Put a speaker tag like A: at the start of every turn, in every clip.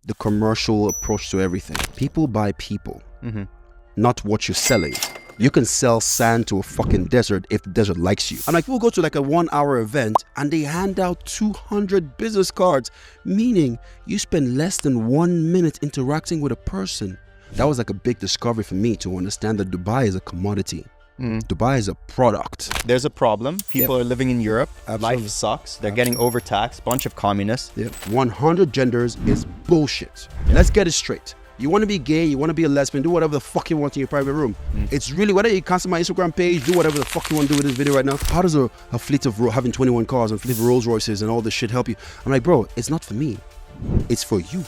A: the commercial approach to everything. People buy people, not what you're selling. You can sell sand to a fucking desert if the desert likes you. I'm like, we'll go to like a 1 hour event and they hand out 200 business cards, meaning you spend less than 1 minute interacting with a person. That was like a big discovery for me to understand that Dubai is a commodity. Dubai is a product.
B: There's a problem. People are living in Europe.
A: Absolutely.
B: Life sucks. They're getting overtaxed. Bunch of communists.
A: 100 genders is bullshit. Let's get it straight. You want to be gay, you want to be a lesbian, do whatever the fuck you want in your private room. It's really, whether you cancel my Instagram page, do whatever the fuck you want to do with this video right now. How does a fleet of, having 21 cars and fleet of Rolls Royces and all this shit help you? I'm like, bro, it's not for me. It's for you.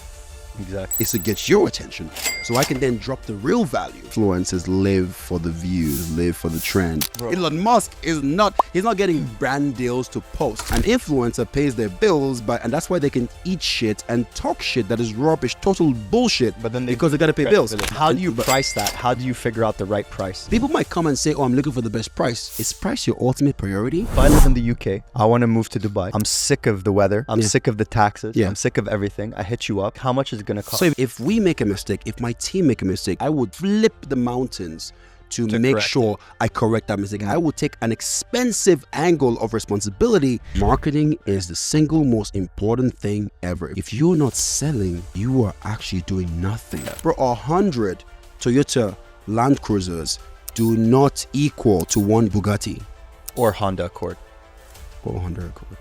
B: Exactly.
A: It's to get your attention. So I can then drop the real value. Influencers live for the views, live for the trend. Bro. Elon Musk he's not getting brand deals to post. An influencer pays their bills and that's why they can eat shit and talk shit that is rubbish, total bullshit.
B: But then
A: because they gotta pay bills.
B: How do you price that? How do you figure out the right price?
A: People might come and say, oh, I'm looking for the best price. Is price your ultimate priority?
B: If I live in the UK, I want to move to Dubai. I'm sick of the weather. I'm sick of the taxes. I'm sick of everything. I hit you up. How much is it gonna cost?
A: So if we make a mistake, if my team make a mistake, I would flip the mountains to make sure I correct that mistake. I would take an expensive angle of responsibility. Marketing is the single most important thing ever. If you're not selling, you are actually doing nothing. Bro, 100 Toyota Land Cruisers do not equal to one Bugatti.
B: Or Honda Accord.
A: Or Honda Accord.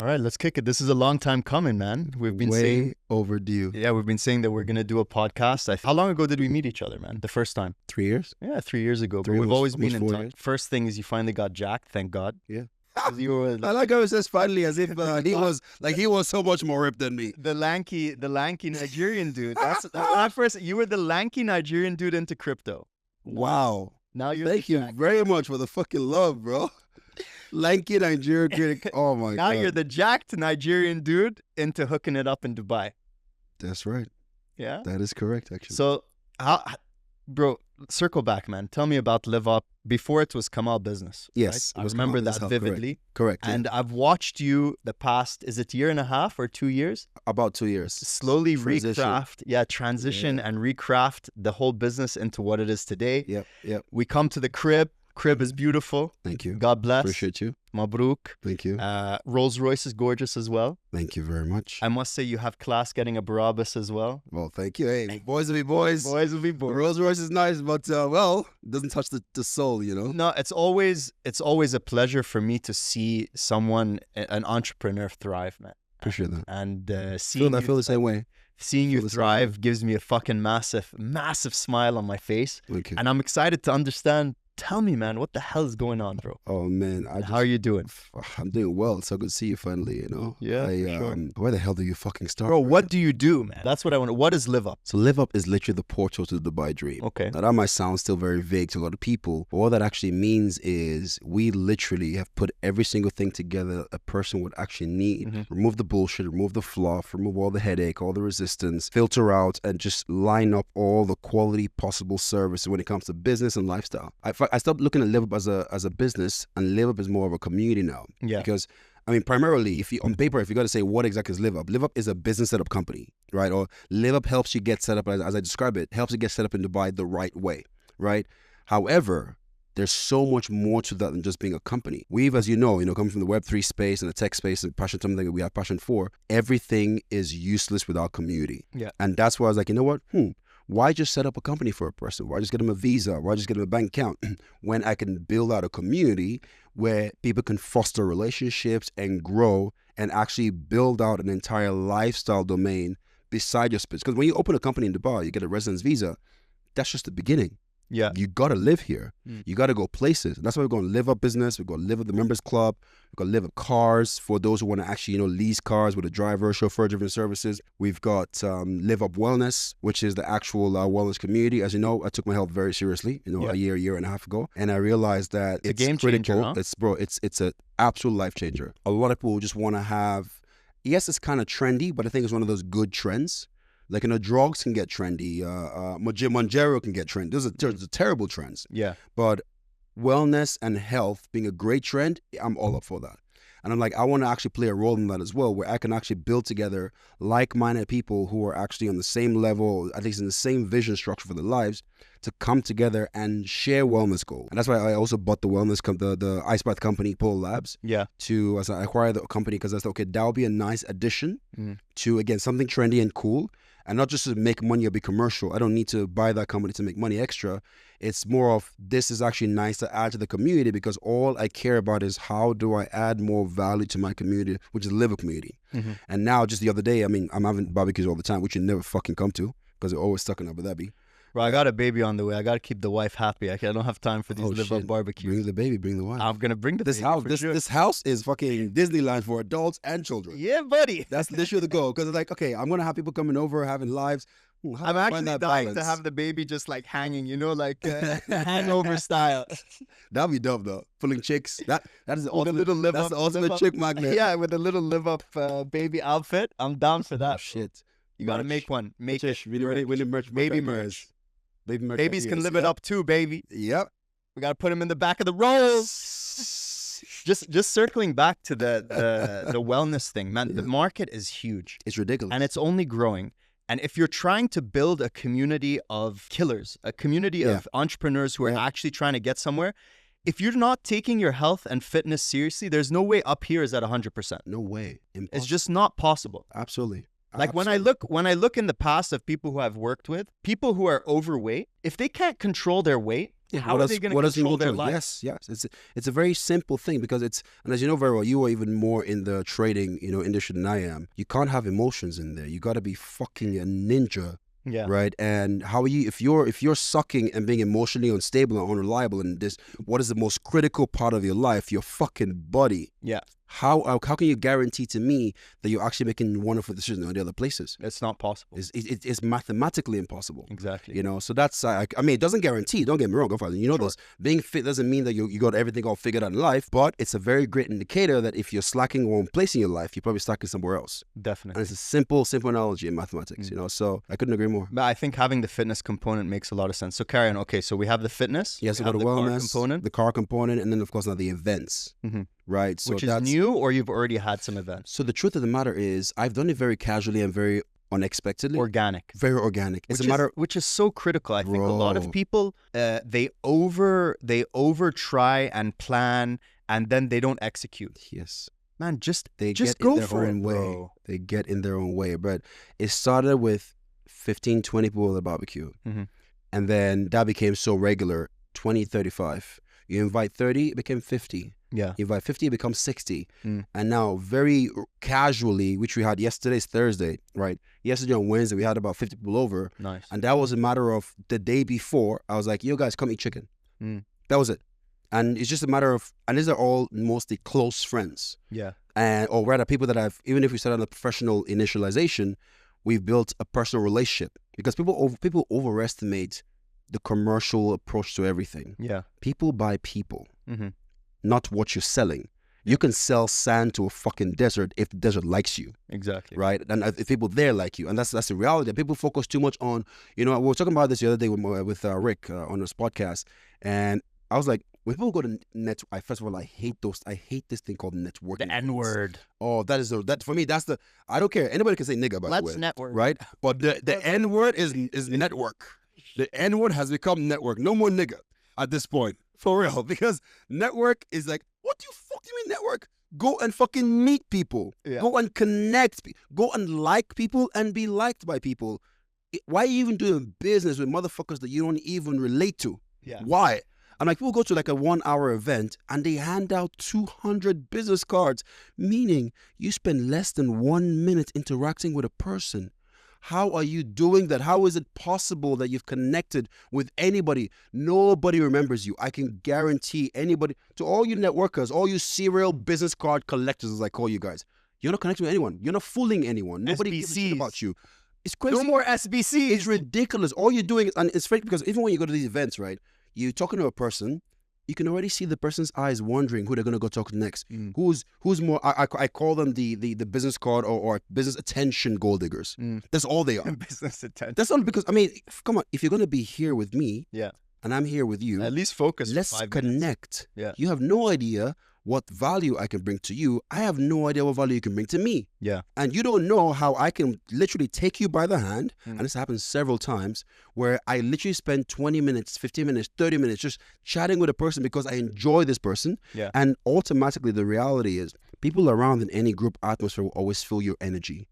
B: All right, let's kick it. This is a long time coming, man. We've been
A: way overdue.
B: Yeah, we've been saying that we're going to do a podcast. How long ago did we meet each other, man? The first time?
A: 3 years?
B: Yeah, 3 years ago. But we've always been in touch. First thing is you finally got jacked, thank God.
A: Yeah.
B: You were,
A: I like how it says finally as if he was so much more ripped than me.
B: The lanky Nigerian dude. That's when I first, you were the lanky Nigerian dude into crypto.
A: Wow.
B: Now you're
A: Thank you very much for the fucking love, bro. Lanky Nigerian critic. Oh my God.
B: Now you're the jacked Nigerian dude into hooking it up in Dubai.
A: That's right.
B: Yeah.
A: That is correct, actually.
B: So, bro, circle back, man. Tell me about Live Up before it was Kamal Business.
A: Yes.
B: Right? I remember that vividly.
A: Correct.
B: And I've watched you the past, is it 1.5 years or 2 years?
A: About 2 years.
B: Slowly transition and recraft the whole business into what it is today.
A: Yep.
B: We come to the crib. Crib is beautiful.
A: Thank you.
B: God bless.
A: Appreciate you.
B: Mabruk.
A: Thank you.
B: Rolls Royce is gorgeous as well.
A: Thank you very much.
B: I must say you have class getting a Barabbas as well.
A: Well, thank you. Hey, boys will be boys.
B: Boys will be boys.
A: Rolls Royce is nice, but it doesn't touch the soul, you know?
B: No, it's always a pleasure for me to see someone, an entrepreneur, thrive, man.
A: Appreciate that.
B: And
A: I feel the same way.
B: Seeing you thrive gives me a fucking massive smile on my face.
A: Thank you.
B: And I'm excited to understand. Tell me, man, what the hell is going on, bro?
A: Oh, man.
B: How are you doing?
A: I'm doing well. It's so good to see you finally, you know?
B: Yeah, sure.
A: Where the hell do you fucking start?
B: Bro, what do you do, man? That's what I want to... What is Live Up?
A: So Live Up is literally the portal to the Dubai dream.
B: Okay.
A: Now, that might sound still very vague to a lot of people, but what that actually means is we literally have put every single thing together a person would actually need. Remove the bullshit, remove the fluff, remove all the headache, all the resistance, filter out, and just line up all the quality possible services when it comes to business and lifestyle. I stopped looking at Live Up as a business, and Live Up is more of a community now.
B: Yeah.
A: Because I mean, primarily, if you got to say what exactly is Live Up is a business setup company, right? Or Live Up helps you get set up, as I describe it, helps you get set up in Dubai the right way, right? However, there's so much more to that than just being a company. We've, as you know, coming from the Web3 space and the tech space and passion, something that we have passion for, everything is useless without community.
B: Yeah.
A: And that's why I was like, you know what? Why just set up a company for a person? Why just get them a visa? Why just get them a bank account when I can build out a community where people can foster relationships and grow and actually build out an entire lifestyle domain beside your space? Because when you open a company in Dubai, you get a residence visa. That's just the beginning.
B: Yeah.
A: You got to live here. You got to go places. And that's why we're going to Live Up business. We're going to Live Up the members club. We're going to Live Up cars for those who want to actually, lease cars with a driver, chauffeur driven services. We've got Live Up Wellness, which is the actual wellness community. As you know, I took my health very seriously, a year and a half ago. And I realized that it's
B: a game
A: critical.
B: Changer, huh?
A: It's an absolute life changer. A lot of people just want to have, yes, it's kind of trendy, but I think it's one of those good trends. Like, drugs can get trendy. Monjero can get trendy. Those are terrible trends.
B: Yeah.
A: But wellness and health being a great trend, I'm all up for that. And I'm like, I want to actually play a role in that as well, where I can actually build together like-minded people who are actually on the same level, at least in the same vision structure for their lives, to come together and share wellness goals. And that's why I also bought the wellness, the ice bath company, Polar Labs.
B: Yeah.
A: As I acquired the company, because I thought, okay, that would be a nice addition to, again, something trendy and cool. And not just to make money or be commercial. I don't need to buy that company to make money extra. It's more of, this is actually nice to add to the community, because all I care about is how do I add more value to my community, which is the liver community. And now, just the other day, I mean, I'm having barbecues all the time, which you never fucking come to, because they're always stuck in Abu Dhabi.
B: Bro, I got a baby on the way. I got to keep the wife happy. I don't have time for these live-up barbecues.
A: Bring the baby, bring the wife.
B: I'm going to bring the baby
A: house.
B: for sure.
A: This house is fucking Disneyland for adults and children.
B: Yeah, buddy.
A: That's literally the goal. Because it's like, okay, I'm going to have people coming over, having lives.
B: I'm actually dying to have the baby just like hanging, you know, like hangover style.
A: That'd be dope though. Pulling chicks. That is the ultimate,
B: little live
A: that's
B: up,
A: the ultimate chick magnet.
B: Yeah, with a little live up baby outfit. I'm down for that.
A: Oh, shit.
B: You got to make one. Make it.
A: Really merch.
B: Baby merch. Babies can live it up too, baby.
A: Yep.
B: We got to put them in the back of the rolls. Just circling back to the wellness thing, man, the market is huge.
A: It's ridiculous.
B: And it's only growing. And if you're trying to build a community of killers, a community of entrepreneurs who are actually trying to get somewhere, if you're not taking your health and fitness seriously, there's no way up here is at 100%.
A: No way. Impossible.
B: It's just not possible.
A: Absolutely.
B: Like when I look in the past of people who I've worked with, people who are overweight, if they can't control their weight, how are they going to control their life?
A: Yes. It's a very simple thing, because it's, and as you know very well, you are even more in the trading, industry than I am. You can't have emotions in there. You got to be fucking a ninja.
B: Yeah.
A: Right. And how are you, if you're sucking and being emotionally unstable and unreliable in this, what is the most critical part of your life? Your fucking body.
B: Yeah.
A: How can you guarantee to me that you're actually making wonderful decisions in the other places?
B: It's not possible.
A: It's mathematically impossible.
B: Exactly.
A: So that's, I mean, it doesn't guarantee, don't get me wrong, this, being fit doesn't mean that you got everything all figured out in life, but it's a very great indicator that if you're slacking one place in your life, you're probably slacking somewhere else.
B: Definitely.
A: And it's a simple analogy in mathematics, so I couldn't agree more.
B: But I think having the fitness component makes a lot of sense. So carry on. Okay, so we have the fitness.
A: Yes, we got the wellness component, the car component, and then of course now the events. Right. So
B: which is new, or you've already had some events?
A: So the truth of the matter is, I've done it very casually and very unexpectedly.
B: Organic.
A: Very organic.
B: Which is so critical. I think a lot of people, they over try and plan, and then they don't execute.
A: Yes.
B: Man, just
A: get
B: go
A: in their
B: for
A: own
B: it,
A: way.
B: bro.
A: They get in their own way. But it started with 15, 20 people at the barbecue. And then that became so regular, 20, 35. You invite 30, it became 50.
B: Yeah.
A: You invite 50, it becomes 60. And now very casually, which we had yesterday's Thursday, right? Yesterday on Wednesday, we had about 50 people over.
B: Nice.
A: And that was a matter of the day before, I was like, yo guys, come eat chicken. That was it. And it's just a matter of, and these are all mostly close friends.
B: Yeah.
A: Or rather people that even if we started on a professional initialization, we've built a personal relationship, because people overestimate the commercial approach to everything.
B: Yeah.
A: People buy people, not what you're selling. You can sell sand to a fucking desert if the desert likes you.
B: Exactly.
A: Right? And if people there like you. And that's the reality. People focus too much on, we were talking about this the other day with Rick on his podcast. And I was like, when people go to first of all, I hate this thing called networking.
B: The N-word.
A: Oh, that for me, I don't care. Anybody can say nigga, by the way.
B: Let's network.
A: Right? But the N-word is network. The N-word has become network. No more nigga at this point. For real. Because network is like, what the fuck do you mean network? Go and fucking meet people. Yeah. Go and connect. Go and like people and be liked by people. Why are you even doing business with motherfuckers that you don't even relate to?
B: Yeah.
A: Why? And like people go to like a 1 hour event and they hand out 200 business cards, meaning you spend less than 1 minute interacting with a person. How are you doing that? How is it possible that you've connected with anybody? Nobody remembers you. I can guarantee anybody, to all you networkers, all you serial business card collectors, as I call you guys, you're not connecting with anyone. You're not fooling anyone. Nobody gives a shit about you. It's crazy.
B: No more SBC.
A: It's ridiculous. All you're doing, and it's fake, because even when you go to these events, right, you're talking to a person, you can already see the person's eyes wondering who they're going to go talk to next. Who's more, I call them the business card or business attention gold diggers. That's all they are.
B: Business attention.
A: That's all, because, I mean, come on, if you're going to be here with me,
B: yeah,
A: and I'm here with you,
B: at least focus.
A: Let's connect.
B: Yeah.
A: You have no idea what value I can bring to you. I have no idea what value you can bring to me.
B: Yeah.
A: And you don't know how I can literally take you by the hand. And this happens several times where I literally spend 20 minutes, 15 minutes, 30 minutes just chatting with a person because I enjoy this person.
B: Yeah.
A: And automatically the reality is people around in any group atmosphere will always feel your energy.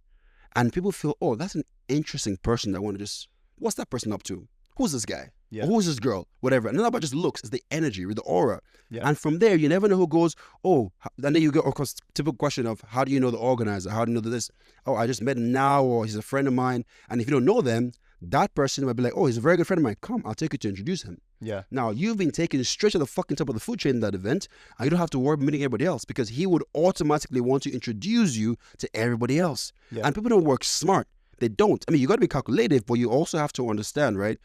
A: And people feel, oh, that's an interesting person. I want to just, what's that person up to? Who's this guy?
B: Yeah.
A: Or who's this girl? Whatever. And not about just looks, it's the energy, the aura.
B: Yeah.
A: And from there, you never know who goes, oh, and then you go, of course, typical question of how do you know the organizer? How do you know this? Oh, I just met him now, or he's a friend of mine. And if you don't know them, that person might be like, oh, he's a very good friend of mine. Come, I'll take you to introduce him.
B: Yeah.
A: Now, you've been taken straight to the fucking top of the food chain in that event, and you don't have to worry about meeting everybody else because he would automatically want to introduce you to everybody else.
B: Yeah.
A: And people don't work smart. They don't. I mean, you got to be calculative, but you also have to understand, right?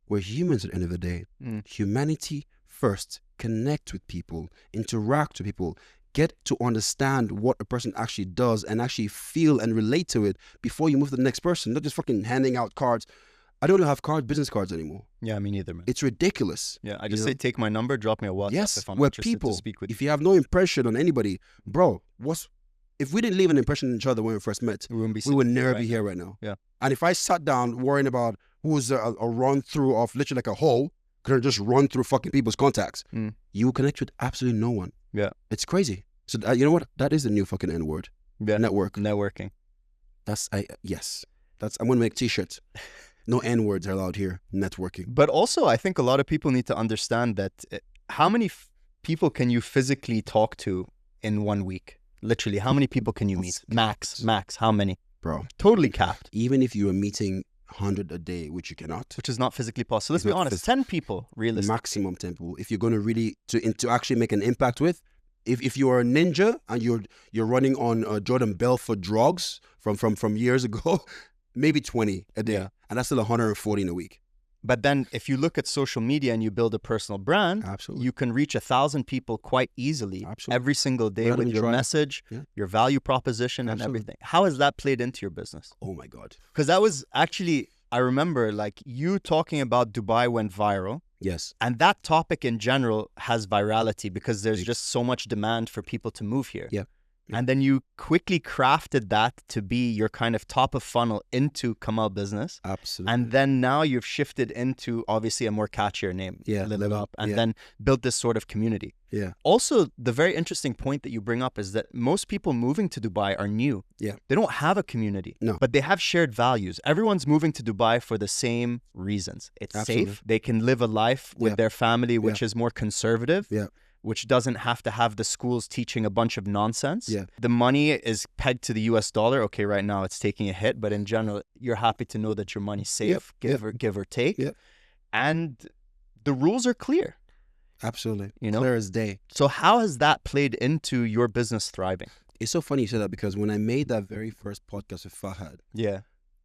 A: We're humans at the end of the day. Humanity first. Connect with people. Interact with people. Get to understand what a person actually does and actually feel and relate to it before you move to the next person. Not just fucking handing out cards. I don't have business cards anymore.
B: Yeah, me neither, man.
A: It's ridiculous.
B: Yeah, I just say take my number, drop me a WhatsApp
A: yes,
B: if I'm
A: we're
B: interested
A: people.
B: to speak with you.
A: If you have no impression on anybody, bro, if we didn't leave an impression on each other when we first met, we would never be here right now.
B: Yeah.
A: And if I sat down worrying about who's a run through of literally like a hole, could just run through fucking people's contacts, you will connect with absolutely no one.
B: Yeah.
A: It's crazy. So you know what? That is the new fucking N word.
B: Yeah.
A: I'm
B: Networking.
A: going to make t-shirts. No N words are allowed here. Networking.
B: But also, I think a lot of people need to understand that how many people can you physically talk to in 1 week? Literally, how many people can you meet? Max, how many?
A: Bro.
B: Totally capped.
A: Even if you are meeting 100 a day, which you cannot.
B: Which is not physically possible. Let's be honest, 10 people, realistically.
A: Maximum 10 people. If you're going to really, to actually make an impact with, if you are a ninja and you're running on Jordan Belfort drugs from years ago, maybe 20 a day.
B: Yeah.
A: And that's still 140 in a week.
B: But then if you look at social media and you build a personal brand,
A: absolutely,
B: you can reach 1,000 people quite easily every single day with your message, your value proposition and everything. How has that played into your business?
A: Oh my God.
B: Because that was actually, I remember like you talking about Dubai went viral.
A: Yes.
B: And that topic in general has virality because there's just so much demand for people to move here.
A: Yeah.
B: And then you quickly crafted that to be your kind of top of funnel into Kamal business.
A: Absolutely.
B: And then now you've shifted into obviously a more catchier name.
A: Yeah.
B: Live Up. And then built this sort of community.
A: Yeah.
B: Also, the very interesting point that you bring up is that most people moving to Dubai are new.
A: Yeah.
B: They don't have a community.
A: No.
B: But they have shared values. Everyone's moving to Dubai for the same reasons. It's safe. They can live a life with their family, which is more conservative.
A: Yeah.
B: Which doesn't have to have the schools teaching a bunch of nonsense.
A: Yeah.
B: The money is pegged to the US dollar. Okay, right now it's taking a hit, but in general, you're happy to know that your money's safe, give or take.
A: Yep.
B: And the rules are clear.
A: Absolutely.
B: You know?
A: Clear as day.
B: So how has that played into your business thriving?
A: It's so funny you say that because when I made that very first podcast with Fahad.
B: Yeah.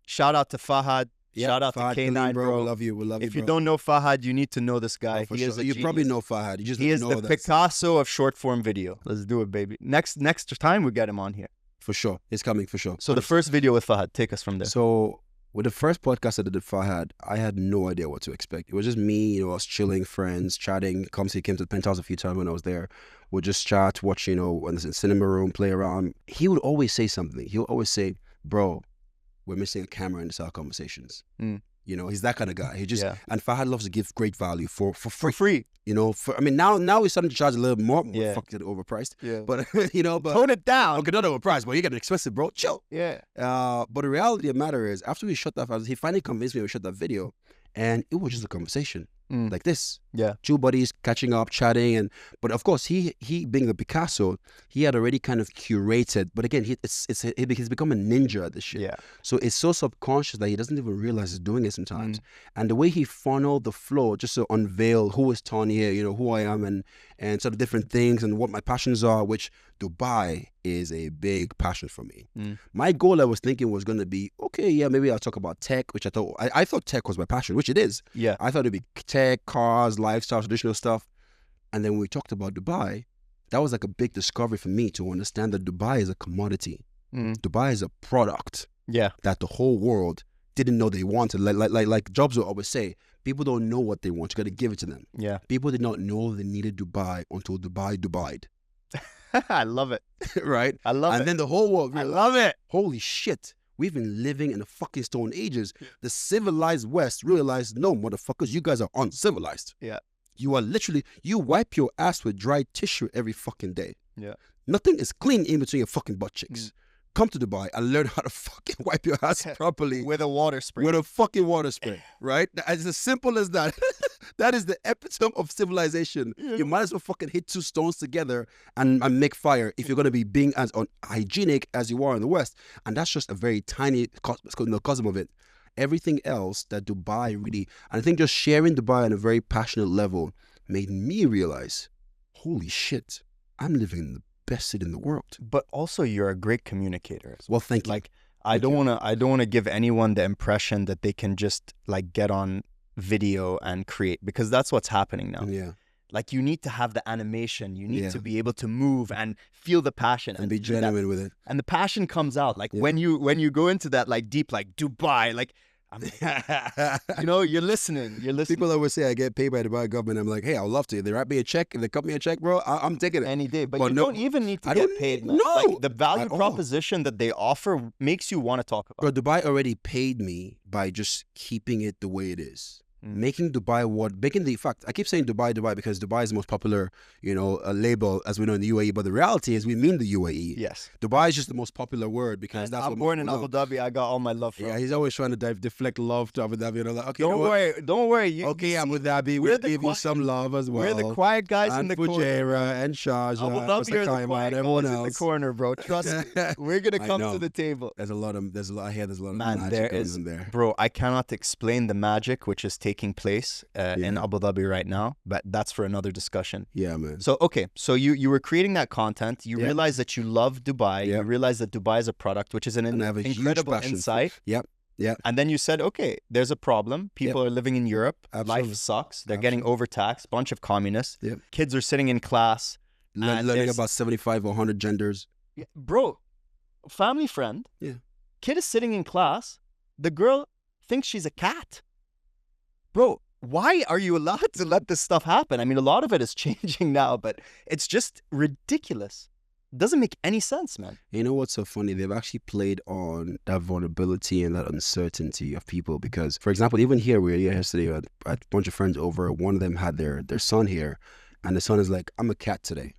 B: Shout out to Fahad. Shout out
A: Fahad,
B: to K9, bro.
A: We love you. We love you,
B: If you don't know Fahad, you need to know this guy.
A: He is you probably know Fahad. You just
B: he is
A: know
B: the Picasso of short form video. Let's do it, baby. Next time we get him on here.
A: For sure. It's coming for sure.
B: So the first video with Fahad, take us from there.
A: So with the first podcast I did with Fahad, I had no idea what to expect. It was just me, us chilling, friends, chatting. He came to the penthouse a few times when I was there. We'd just chat, watch, in the cinema room, play around. He would always say something. He would always say, bro, we're missing a camera in our conversations. He's that kind of guy. He just and Fahad loves to give great value for free.
B: For free.
A: Now he's starting to charge a little more.
B: Yeah.
A: Fuck it, overpriced.
B: Yeah.
A: But but
B: tone it down.
A: Okay, not overpriced, but you get expensive, bro. Chill.
B: Yeah.
A: But the reality of the matter is, after we shut that, he finally convinced me to shut that video, and it was just a conversation like this.
B: Yeah.
A: Two buddies catching up, chatting, but of course he being the Picasso, he had already kind of curated. But again, he's become a ninja at this shit.
B: Yeah.
A: So it's so subconscious that he doesn't even realize he's doing it sometimes. And the way he funneled the flow just to unveil who is Tonye, who I am, and sort of different things and what my passions are, which Dubai is a big passion for me. My goal I was thinking was going to be, maybe I'll talk about tech, which I thought tech was my passion, which it is.
B: Yeah.
A: I thought it'd be tech, cars, lifestyle, traditional stuff. And then when we talked about Dubai, that was like a big discovery for me to understand that Dubai is a commodity. Dubai is a product that the whole world didn't know they wanted. Like Jobs will always say, people don't know what they want. You got to give it to them.
B: Yeah.
A: People did not know they needed Dubai until Dubai Dubai'd.
B: I love it.
A: right?
B: I love it.
A: And then the whole world,
B: I love it.
A: holy shit, we've been living in the fucking Stone Ages. The civilized West realized, no, motherfuckers, you guys are uncivilized.
B: Yeah.
A: You are literally, you wipe your ass with dry tissue every fucking day.
B: Yeah.
A: Nothing is clean in between your fucking butt cheeks. Come to Dubai and learn how to fucking wipe your ass properly.
B: With a water spray.
A: With a fucking water spray, right? It's as simple as that. That is the epitome of civilization. You might as well fucking hit two stones together and make fire if you're going to be being as unhygienic as you are in the West. And that's just a very tiny cosm of it. Everything else that Dubai really, and I think just sharing Dubai on a very passionate level made me realize, holy shit, I'm living in the best city in the world.
B: But also you're a great communicator.
A: Well, thank you.
B: Like I don't want to give anyone the impression that they can just like get on video and create, because that's what's happening now.
A: Yeah.
B: Like you need to have the animation, you need to be able to move and feel the passion
A: and be genuine with it.
B: And the passion comes out like when you go into that like deep, like Dubai, like you know, you're listening.
A: People always say I get paid by the Dubai government. I'm like, hey, I would love to. If they write me a check, if they cut me a check, bro, I'm taking it
B: any day. But you don't even need to get paid. Man.
A: No,
B: like, the value proposition that they offer makes you want to talk about.
A: Bro, Dubai already paid me by just keeping it the way it is. Making Dubai in fact, I keep saying Dubai because Dubai is the most popular, label as we know in the UAE, but the reality is we mean the UAE.
B: Yes.
A: Dubai is just the most popular word because that's
B: I'm born in Abu Dhabi. I got all my love from.
A: Yeah, he's always trying to deflect love to Abu Dhabi. Like, okay,
B: don't worry.
A: Okay, Abu Dhabi, we'll give you some love as well.
B: We're the quiet guys in the corner.
A: Fujairah and Sharjah,
B: Abu Dhabi are the quiet
A: everyone
B: guys
A: else
B: in the corner, bro. Trust me. We're gonna come to the table.
A: There's a lot of
B: Man,
A: magic in there.
B: Bro, I cannot explain the magic which is taking place in Abu Dhabi right now, but that's for another discussion.
A: Yeah, man.
B: So, okay. So you were creating that content. You realized that you love Dubai. You realized that Dubai is a product, which is an incredible insight.
A: Yep. Yeah.
B: And then you said, okay, there's a problem. People are living in Europe. Absolutely. Life sucks. They're getting overtaxed. Bunch of communists.
A: Yep.
B: Kids are sitting in class.
A: Learning about 75 or 100 genders.
B: Yeah, bro, family friend.
A: Yeah.
B: Kid is sitting in class. The girl thinks she's a cat. Bro, why are you allowed to let this stuff happen? I mean, a lot of it is changing now, but it's just ridiculous. It doesn't make any sense, man.
A: You know what's so funny? They've actually played on that vulnerability and that uncertainty of people because, for example, even here, we were here yesterday, I had a bunch of friends over. One of them had their son here, and the son is like, I'm a cat today.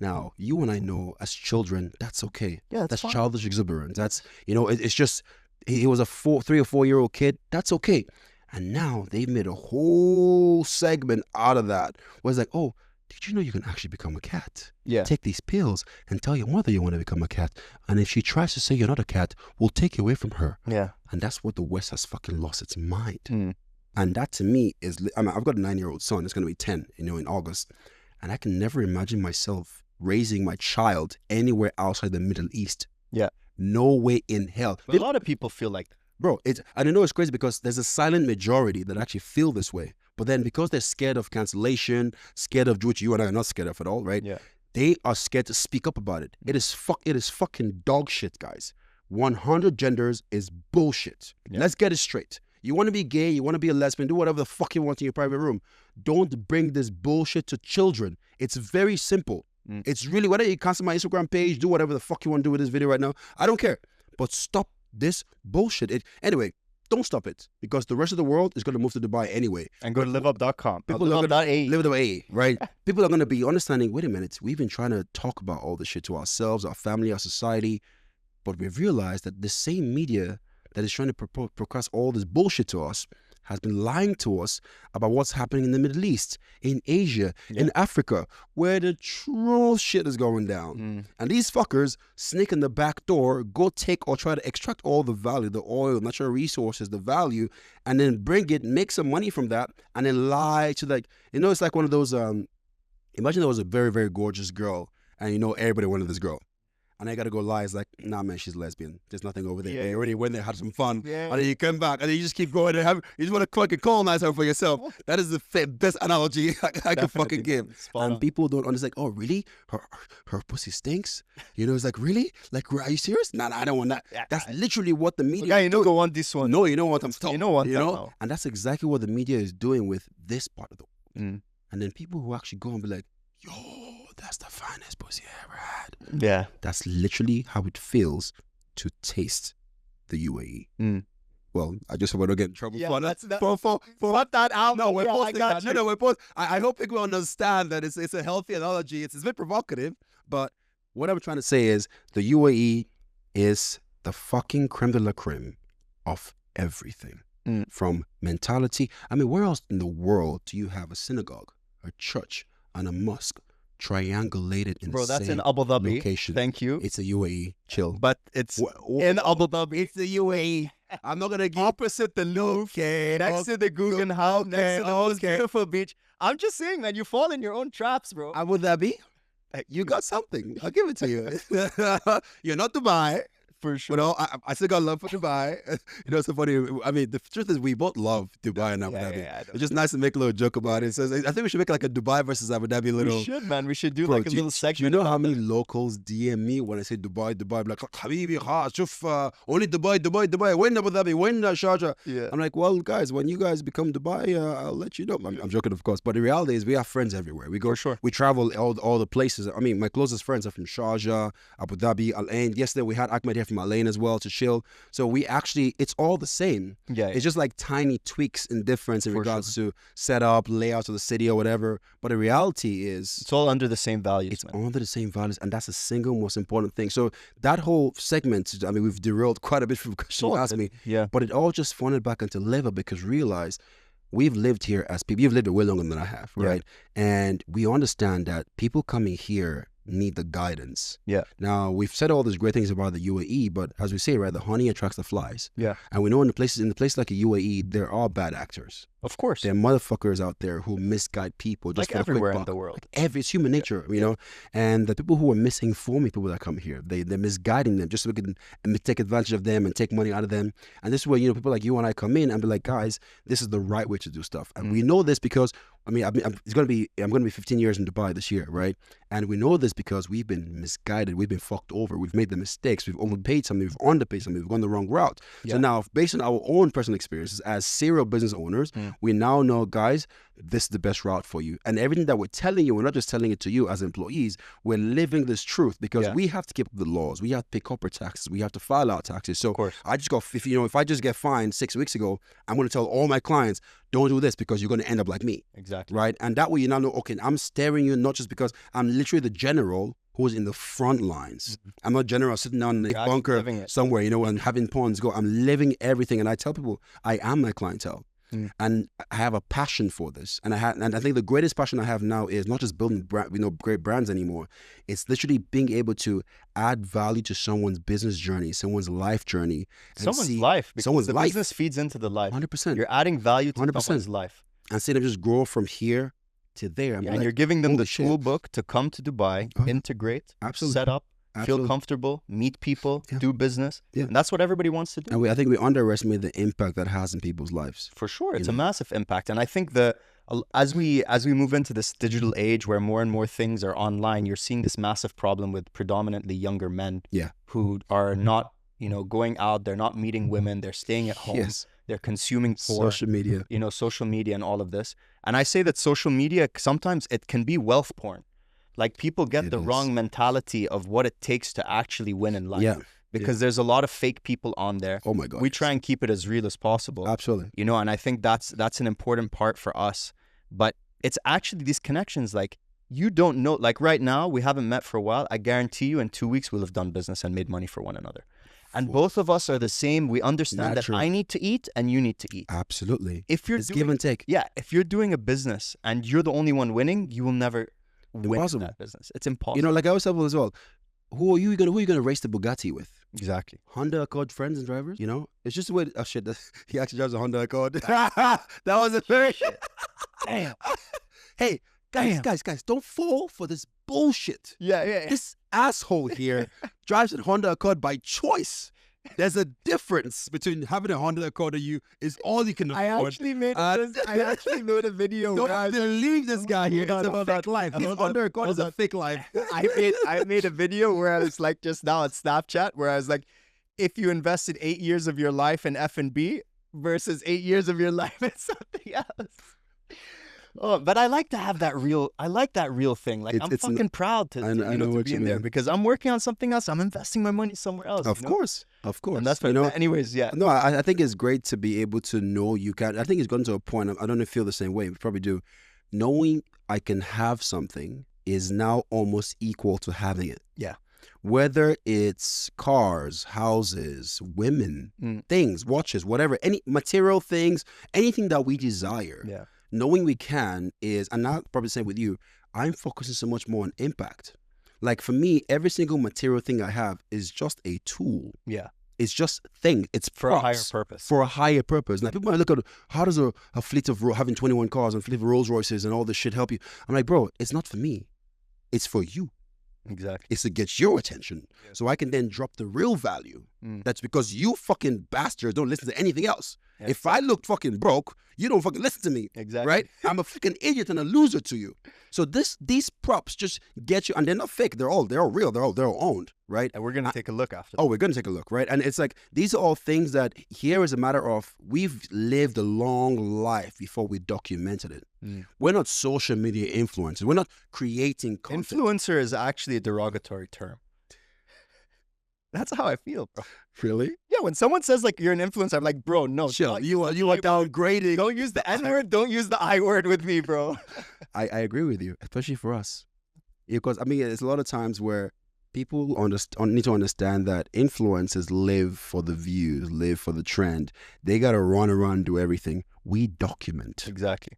A: Now, you and I know as children, that's okay.
B: Yeah,
A: that's
B: fine.
A: childish exuberance. That's, it's just, he was a 3 or 4 year old kid. That's okay. And now they've made a whole segment out of that. Where it's like, oh, did you know you can actually become a cat?
B: Yeah.
A: Take these pills and tell your mother you want to become a cat. And if she tries to say you're not a cat, we'll take you away from her.
B: Yeah.
A: And that's what the West has fucking lost its mind.
B: Mm.
A: And that to me is, I've got a 9-year-old son. It's going to be 10, in August. And I can never imagine myself raising my child anywhere outside the Middle East.
B: Yeah.
A: No way in hell.
B: But a lot of people feel like that.
A: Bro, I don't know, it's crazy because there's a silent majority that actually feel this way. But then because they're scared of cancellation, scared of which you and I are not scared of at all, right?
B: Yeah.
A: They are scared to speak up about it. It is fucking dog shit, guys. 100 genders is bullshit. Yeah. Let's get it straight. You want to be gay, you want to be a lesbian, do whatever the fuck you want in your private room. Don't bring this bullshit to children. It's very simple. It's really, whether you cancel my Instagram page, do whatever the fuck you want to do with this video right now, I don't care. But stop this bullshit. Anyway, don't stop it because the rest of the world is going to move to Dubai anyway.
B: And go to liveup.com.
A: People are liveup.ae, right? People are going to be understanding, wait a minute, we've been trying to talk about all this shit to ourselves, our family, our society, but we've realized that the same media that is trying to broadcast all this bullshit to us has been lying to us about what's happening in the Middle East, in Asia, in Africa, where the true shit is going down. And these fuckers sneak in the back door, go take or try to extract all the value, the oil, natural resources, the value, and then bring it, make some money from that, and then lie to it's like one of those, imagine there was a very, very gorgeous girl, and everybody wanted this girl. And I gotta go lie. It's like, nah, man, she's lesbian. There's nothing over there. They already went there, had some fun. And then you come back, and then you just keep going. You just want to fucking colonize her for yourself. That is the best analogy I could fucking give. And people don't understand. Oh, really? Her pussy stinks? It's like, really? Like, are you serious? Nah, I don't want that. That's literally what the media.
B: Yeah, you don't want this one.
A: No, you know what I'm talking.
B: You know what?
A: And that's exactly what the media is doing with this part of the world. And then people who actually go and be like, yo, that's the finest pussy I ever had.
B: Yeah.
A: That's literally how it feels to taste the UAE. Well, I just want to get in trouble for that.
B: Put that out.
A: No, we're posting that.
B: you.
A: No, we're posting. I hope people understand that it's a healthy analogy. It's a bit provocative, but what I'm trying to say is the UAE is the fucking creme de la creme of everything. From mentality. I mean, where else in the world do you have a synagogue, a church, and a mosque triangulated in the
B: that's
A: same
B: in Abu Dhabi.
A: location?
B: Thank you.
A: It's a UAE. Chill.
B: But it's in Abu Dhabi.
A: It's the UAE. I'm not gonna give
B: Opposite the Louvre, next to the Guggenheim, next to the most beautiful beach. I'm just saying, man, you fall in your own traps, bro.
A: Abu Dhabi. You got something. I'll give it to you. You're not Dubai.
B: For sure.
A: You know, I still got love for Dubai. You know, it's so funny. I mean, the truth is we both love Dubai and Abu Dhabi. It's just nice to make a little joke about it. So I think we should make like a Dubai versus Abu Dhabi little.
B: We should, man. We should do like a little segment.
A: Do you know how many locals DM me when I say Dubai? Like, Habibi, shuf, only Dubai. When Abu Dhabi, when Sharjah.
B: Yeah.
A: I'm like, well, guys, when you guys become Dubai, I'll let you know. I'm joking, of course. But the reality is we have friends everywhere. We go, we travel all the places. I mean, my closest friends are from Sharjah, Abu Dhabi, Al Ain. Yesterday we had Ahmed here from Al Ain as well to chill. So we actually, it's all the same.
B: Yeah.
A: It's just like tiny tweaks in difference in regards to setup, layouts of the city or whatever. But the reality is,
B: it's all under the same values.
A: It's all under the same values, and that's the single most important thing. So that whole segment, I mean, we've derailed quite a bit from the question you asked me.
B: Yeah.
A: But it all just funneled back into liver because realize we've lived here as people. You've lived it way longer than I have, right? And we understand that people coming here need the guidance.
B: Yeah.
A: Now, we've said all these great things about the UAE, but as we say, right, the honey attracts the flies.
B: Yeah.
A: And we know in a place like the UAE, there are bad actors.
B: Of course.
A: There are motherfuckers out there who misguide people just
B: like
A: for
B: everywhere
A: a quick
B: in
A: buck.
B: the world.
A: Like it's human nature, you know. And the people who are misinforming people that come here, they're misguiding them just so we can take advantage of them and take money out of them. And this is where, you know, people like you and I come in and be like, guys, this is the right way to do stuff. And we know this because, I mean, I'm going to be 15 years in Dubai this year, right? And we know this because we've been misguided, we've been fucked over, we've made the mistakes, we've overpaid something, we've underpaid something, we've gone the wrong route. So now, based on our own personal experiences as serial business owners, we now know, guys, this is the best route for you. And everything that we're telling you, we're not just telling it to you as employees, we're living this truth because we have to keep up the laws, we have to pay corporate taxes, we have to file our taxes. So I just got, if I just get fined 6 weeks ago, I'm going to tell all my clients, don't do this because you're going to end up like me.
B: Exactly.
A: Right? And that way you now know, okay, I'm staring you not just because I'm literally the general who's in the front lines. I'm not general sitting down in a bunker somewhere, you know, and having pawns go. I'm living everything. And I tell people, I am my clientele. And I have a passion for this. And I think the greatest passion I have now is not just building great brands anymore. It's literally being able to add value to someone's business journey, someone's life journey.
B: Someone's life. Because the business feeds into the life.
A: 100%.
B: You're adding value to
A: 100%.
B: someone's life.
A: And see them just grow from here to there.
B: And you're giving them the tool book to come to Dubai, integrate, set up, feel comfortable, meet people, do business. And that's what everybody wants to do.
A: And I think we underestimate the impact that has in people's lives.
B: For sure. It's a massive impact. And I think as we move into this digital age where more and more things are online, you're seeing this massive problem with predominantly younger men who are not, you know, going out, they're not meeting women, they're staying at home. They're consuming
A: social media,
B: you know, social media and all of this. And I say that social media, sometimes it can be wealth porn. Like people get the wrong mentality of what it takes to actually win in life. Because there's a lot of fake people on there.
A: Oh my God.
B: We try and keep it as real as possible.
A: Absolutely.
B: You know, and I think that's an important part for us. But it's actually these connections, like you don't know, like right now, we haven't met for a while. I guarantee you in 2 weeks, we'll have done business and made money for one another. And both of us are the same. We understand that I need to eat and you need to eat.
A: Absolutely.
B: If you're
A: give and take.
B: Yeah. If you're doing a business and you're the only one winning, you will never win in that business. It's impossible.
A: You know, like I always tell people as well, who are you gonna race the Bugatti with?
B: Exactly.
A: Honda Accord friends and drivers, you know? It's just the way, oh shit, he actually drives a Honda Accord. That was a very...
B: Damn.
A: Hey, guys, don't fall for this bullshit.
B: Yeah.
A: This asshole here drives a Honda Accord by choice. There's a difference between having a Honda Accord and you is all you can afford.
B: I actually made a video.
A: Don't believe this guy here. It's a fake life. Honda Accord is a fake life.
B: I made a video where I was like, just now on Snapchat, where I was like, if you invested 8 years of your life in F&B versus 8 years of your life in something else. Oh, but I like to have that real. I like that real thing. Like I'm fucking proud to, to be in there because I'm working on something else. I'm investing my money somewhere else.
A: Of course.
B: And that's what, anyways, yeah.
A: No, I think it's great to be able to know you can. I think it's gotten to a point. I don't know if you feel the same way. You probably do. Knowing I can have something is now almost equal to having it.
B: Yeah.
A: Whether it's cars, houses, women, things, watches, whatever, any material things, anything that we desire.
B: Yeah.
A: Knowing we can is, and I'll probably say with you, I'm focusing so much more on impact. Like for me, every single material thing I have is just a tool.
B: Yeah.
A: It's just thing. It's
B: for a higher purpose.
A: For a higher purpose. Now people might look at how does a fleet of having 21 cars and fleet of Rolls Royces and all this shit help you? I'm like, bro, it's not for me. It's for you.
B: Exactly.
A: It's to get your attention. Yeah. So I can then drop the real value. That's because you fucking bastard don't listen to anything else. Yeah. If I looked fucking broke, you don't fucking listen to me.
B: Exactly.
A: Right? I'm a fucking idiot and a loser to you. So these props just get you, and they're not fake. They're all real. They're all owned, right?
B: And we're gonna take a look after.
A: Oh, we're gonna take a look, right? And it's like these are all things that here is a matter of we've lived a long life before we documented it. We're not social media influencers. We're not creating content.
B: Influencer is actually a derogatory term. That's how I feel, bro.
A: Really?
B: Yeah, when someone says like you're an influencer, I'm like, bro, no.
A: Chill. You are downgrading.
B: Don't use the N word. Don't use the I word with me, bro.
A: I agree with you, especially for us. Because I mean, there's a lot of times where people need to understand that influencers live for the views, live for the trend. They gotta run around, do everything. We document.
B: Exactly.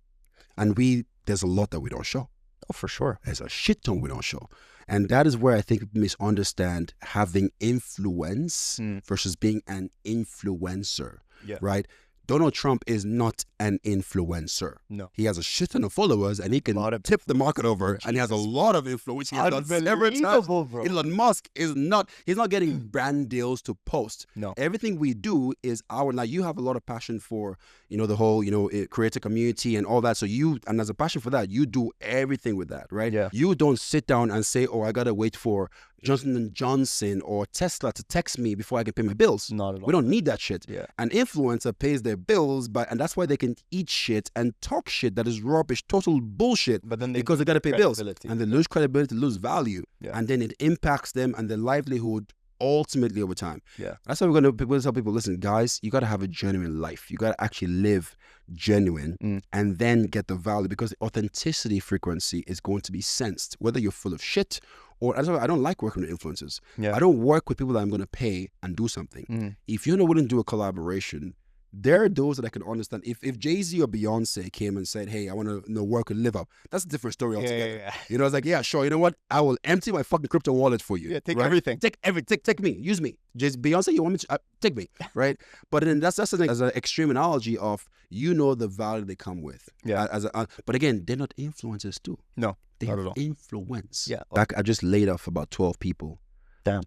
A: And there's a lot that we don't show.
B: Oh, for sure.
A: There's a shit ton we don't show. And that is where I think people misunderstand having influence versus being an influencer, right? Donald Trump is not an influencer.
B: No.
A: He has a shit ton of followers and he can tip the market over and he has a lot of influence. He has got celebrities. Elon Musk he's not getting brand deals to post.
B: No.
A: Everything we do is now you have a lot of passion for, the whole, creator community and all that. So and as a passion for that, you do everything with that, right?
B: Yeah.
A: You don't sit down and say, oh, I got to wait for Johnson & Johnson or Tesla to text me before I can pay my bills.
B: Not at all.
A: We don't need that shit.
B: Yeah.
A: An influencer pays their bills, and that's why they can eat shit and talk shit that is rubbish, total bullshit.
B: But then
A: because they got to pay bills, and they lose credibility, lose value, and then it impacts them and their livelihood ultimately over time.
B: Yeah.
A: That's why we're going to tell people, listen, guys, you got to have a genuine life. You got to actually live genuine and then get the value, because the authenticity frequency is going to be sensed, whether you're full of shit or I don't like working with influencers.
B: Yeah.
A: I don't work with people that I'm going to pay and do something. If you're not willing to do a collaboration, there are those that I can understand. If Jay-Z or Beyonce came and said, hey, I want to work with Live Up, that's a different story altogether.
B: Yeah.
A: It's like, yeah, sure. You know what? I will empty my fucking crypto wallet for you.
B: Yeah, take everything.
A: Take me. Use me. Beyonce, you want me to? Take me, right? But then that's the thing. As an extreme analogy of, the value they come with.
B: Yeah.
A: But again, they're not influencers too.
B: No,
A: they
B: not
A: have
B: at all.
A: Influence.
B: Yeah.
A: Like I just laid off about 12 people.
B: Damn.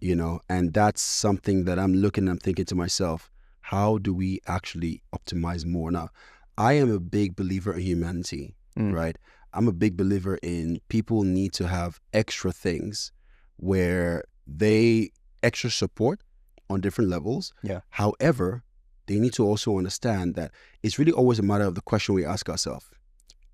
A: And that's something that I'm thinking to myself, how do we actually optimize more? Now, I am a big believer in humanity, right? I'm a big believer in people need to have extra things where extra support on different levels.
B: Yeah.
A: However, they need to also understand that it's really always a matter of the question we ask ourselves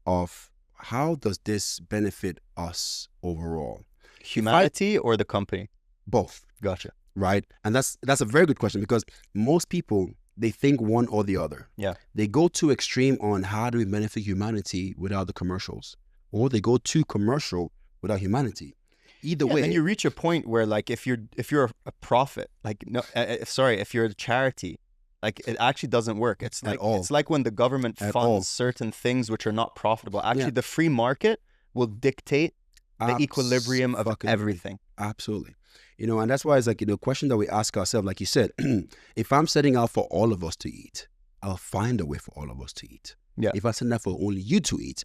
A: of how does this benefit us overall?
B: Humanity or the company?
A: Both.
B: Gotcha.
A: Right? And that's a very good question, because most people, they think one or the other.
B: Yeah.
A: They go too extreme on how do we benefit humanity without the commercials, or they go too commercial without humanity. Either way.
B: And you reach a point where, like, if you're a profit, like, if you're a charity, like, it actually doesn't work. It's like it's like when the government funds certain things which are not profitable. Actually, the free market will dictate the equilibrium of everything.
A: Absolutely. And that's why it's like, question that we ask ourselves, like you said, if I'm setting out for all of us to eat, I'll find a way for all of us to eat.
B: Yeah.
A: If I set out for only you to eat,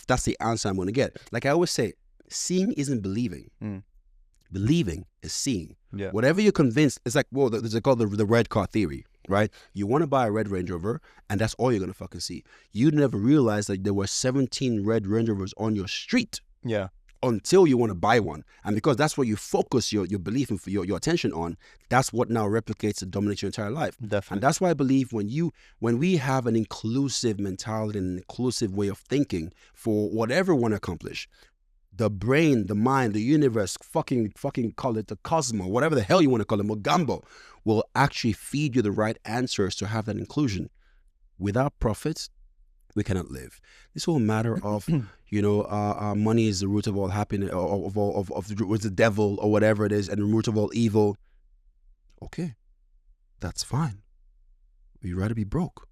A: that's the answer I'm going to get. Like I always say, seeing isn't believing. Believing is seeing.
B: Yeah.
A: Whatever you're convinced, it's like, there's called the red car theory, right? You want to buy a red Range Rover, and that's all you're going to fucking see. You never realize that there were 17 red Range Rovers on your street.
B: Yeah.
A: until you want to buy one. And because that's what you focus your belief and your attention on, that's what now replicates and dominates your entire life.
B: Definitely.
A: And that's why I believe when we have an inclusive mentality and an inclusive way of thinking for whatever we want to accomplish, the brain, the mind, the universe, fucking call it the cosmos, whatever the hell you want to call it, Mogambo, will actually feed you the right answers to have that inclusion. Without profit, we cannot live. This whole matter of, money is the root of all happiness, was the devil or whatever it is, and the root of all evil. Okay, that's fine. You'd rather be broke.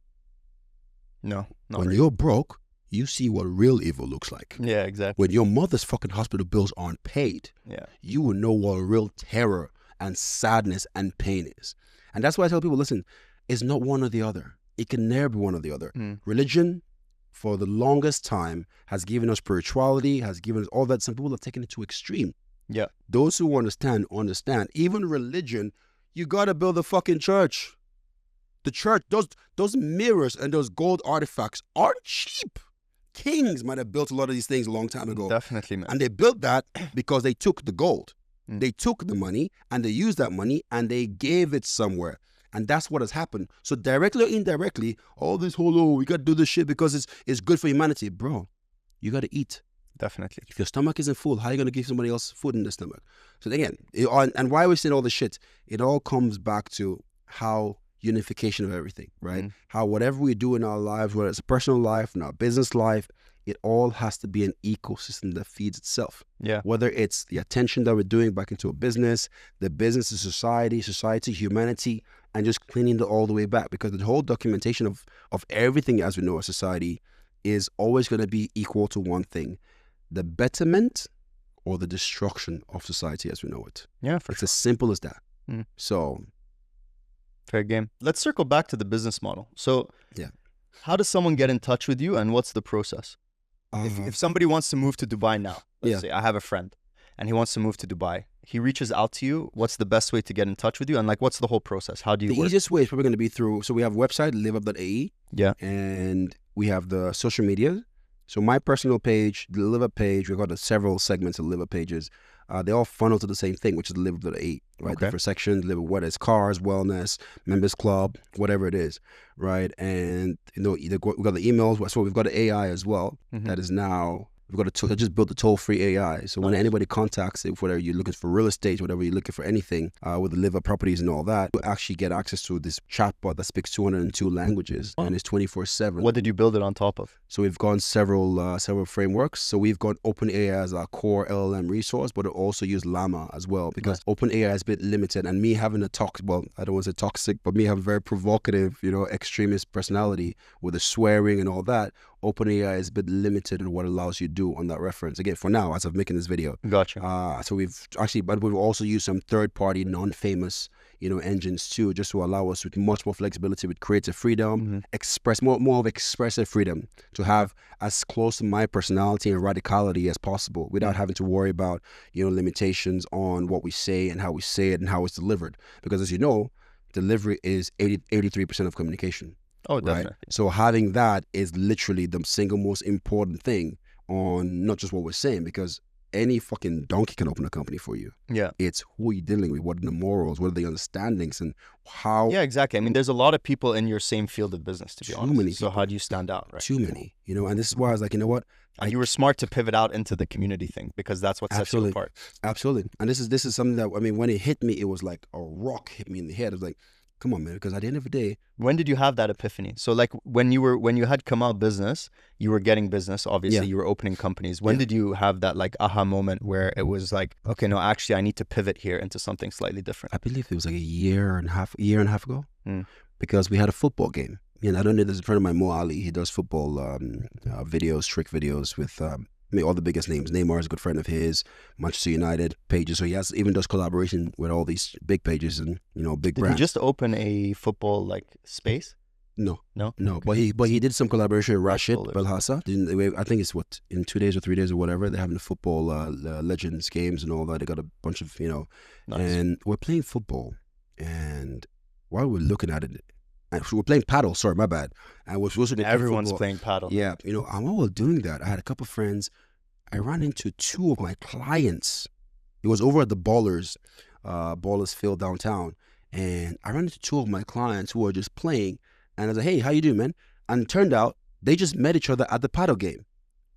B: No,
A: when really. You're broke, you see what real evil looks like.
B: Yeah, exactly.
A: When your mother's fucking hospital bills aren't paid, you will know what real terror and sadness and pain is. And that's why I tell people, listen, it's not one or the other. It can never be one or the other. Religion, for the longest time, has given us spirituality, has given us all that. Some people have taken it to extreme.
B: Yeah.
A: Those who understand. Even religion, you got to build a fucking church. The church, those mirrors and those gold artifacts aren't cheap. Kings might have built a lot of these things a long time ago.
B: Definitely, man.
A: And they built that because they took the gold. They took the money and they used that money and they gave it somewhere. And that's what has happened. So directly or indirectly, all this whole, we got to do this shit because it's good for humanity. Bro, you got to eat.
B: Definitely.
A: If your stomach isn't full, how are you going to give somebody else food in the stomach? So again, and why we saying all this shit, it all comes back to how unification of everything, right? How whatever we do in our lives, whether it's a personal life, in our business life, it all has to be an ecosystem that feeds itself.
B: Yeah.
A: Whether it's the attention that we're doing back into a business, the business is society, humanity, and just cleaning it all the way back. Because the whole documentation of everything as we know as society is always going to be equal to one thing: the betterment or the destruction of society as we know it.
B: Yeah,
A: it's as simple as that. So...
B: fair game. Let's circle back to the business model. So, how does someone get in touch with you, and what's the process? If somebody wants to move to Dubai now, let's say I have a friend and he wants to move to Dubai, he reaches out to you. What's the best way to get in touch with you, and what's the whole process? How do you work?
A: The easiest way is probably going to be through. So we have a website, liveup.ae.
B: Yeah,
A: and we have the social media. So my personal page, the Live Up page, we've got several segments of Live Up pages. They all funnel to the same thing, which is the liveup.ae, right?
B: Okay.
A: Different sections, whether it's cars, wellness, members club, whatever it is, right? And we've got the emails. So we've got the AI as well. That is now. We've got I just built the toll-free AI. So when anybody contacts it, whether you're looking for real estate, whatever you're looking for anything, with the Live Up properties and all that, you actually get access to this chatbot that speaks 202 languages and is 24/7.
B: What did you build it on top of?
A: So we've gone several frameworks. So we've got OpenAI as our core LLM resource, but it also use Llama as well, because OpenAI is a bit limited. And me having I don't want to say toxic, but me having a very provocative, extremist personality with the swearing and all that, OpenAI is a bit limited in what it allows you to do on that reference. Again, for now, as of making this video.
B: Gotcha.
A: So we've also used some third-party, non-famous, engines too, just to allow us with much more flexibility with creative freedom, express more of expressive freedom, to have as close to my personality and radicality as possible without having to worry about, limitations on what we say and how we say it and how it's delivered. Because as you know, delivery is 83% of communication.
B: Oh, definitely.
A: Right? So having that is literally the single most important thing on not just what we're saying, because any fucking donkey can open a company for you.
B: Yeah.
A: It's who you're dealing with, what are the morals, what are the understandings, and how...
B: Yeah, exactly. I mean, there's a lot of people in your same field of business, to be honest.
A: Too many
B: people. So how do you stand out, right?
A: Too many, and this is why I was like, you know what?
B: And you were smart to pivot out into the community thing, because that's what sets you apart.
A: Absolutely. And this is something that, when it hit me, it was like a rock hit me in the head. It was like, come on, man, because at the end of the day...
B: When did you have that epiphany? So when you had come out business, you were getting business, obviously, you were opening companies. When did you have that aha moment where it was like, okay, no, actually I need to pivot here into something slightly different?
A: I believe it was like a year and a half ago, because we had a football game. I don't know, there's a friend of mine, Mo Ali, he does football videos, trick videos with... all the biggest names. Neymar is a good friend of his, Manchester United pages. So he even does collaboration with all these big pages and big brands.
B: Did he just open a football space?
A: No.
B: Okay.
A: But he did some collaboration with Rashid Belhassa. I think it's in 2 days or 3 days or whatever. They're having the football legends games and all that. They got a bunch of
B: Nice.
A: And we're playing football, and while we're looking at it. We're playing paddle, sorry, my bad. And we're supposed to
B: everyone's playing paddle.
A: Yeah, and while we're doing that, I had a couple of friends, I ran into two of my clients. It was over at the Ballers Field downtown. And I ran into two of my clients who were just playing. And I was like, hey, how you doing, man? And it turned out they just met each other at the paddle game,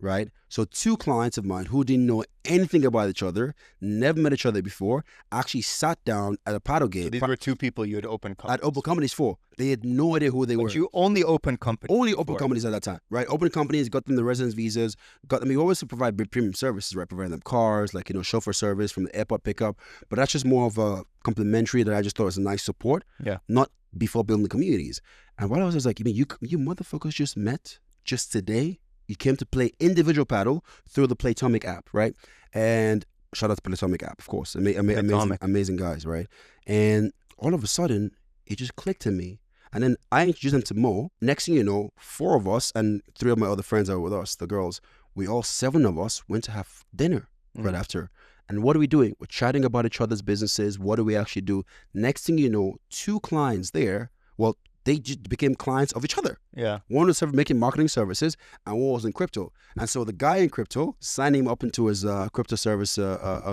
A: right? So two clients of mine who didn't know anything about each other, never met each other before, actually sat down at a paddle game.
B: So these were two people you had opened companies.
A: I'd opened companies for. They had no idea who they were.
B: But you only opened companies.
A: Only open companies at that time, right? Open companies, got them the residence visas, we always provide premium services, right? Providing them cars, like, chauffeur service from the airport pickup. But that's just more of a complimentary that I just thought was a nice support.
B: Yeah.
A: Not before building the communities. And while I was like, you motherfuckers just met just today? You came to play individual paddle through the Playtomic app, right? And shout out to Playtomic app, of course. Amazing guys, right? And all of a sudden, it just clicked to me. And then I introduced them to Mo. Next thing you know, 4 of us and 3 of my other friends are with us, the girls. We all 7 of us went to have dinner right after. And what are we doing? We're chatting about each other's businesses. What do we actually do? Next thing you know, 2 clients there, well, they just became clients of each other.
B: Yeah.
A: One was making marketing services and one was in crypto. And so the guy in crypto signed him up into his crypto service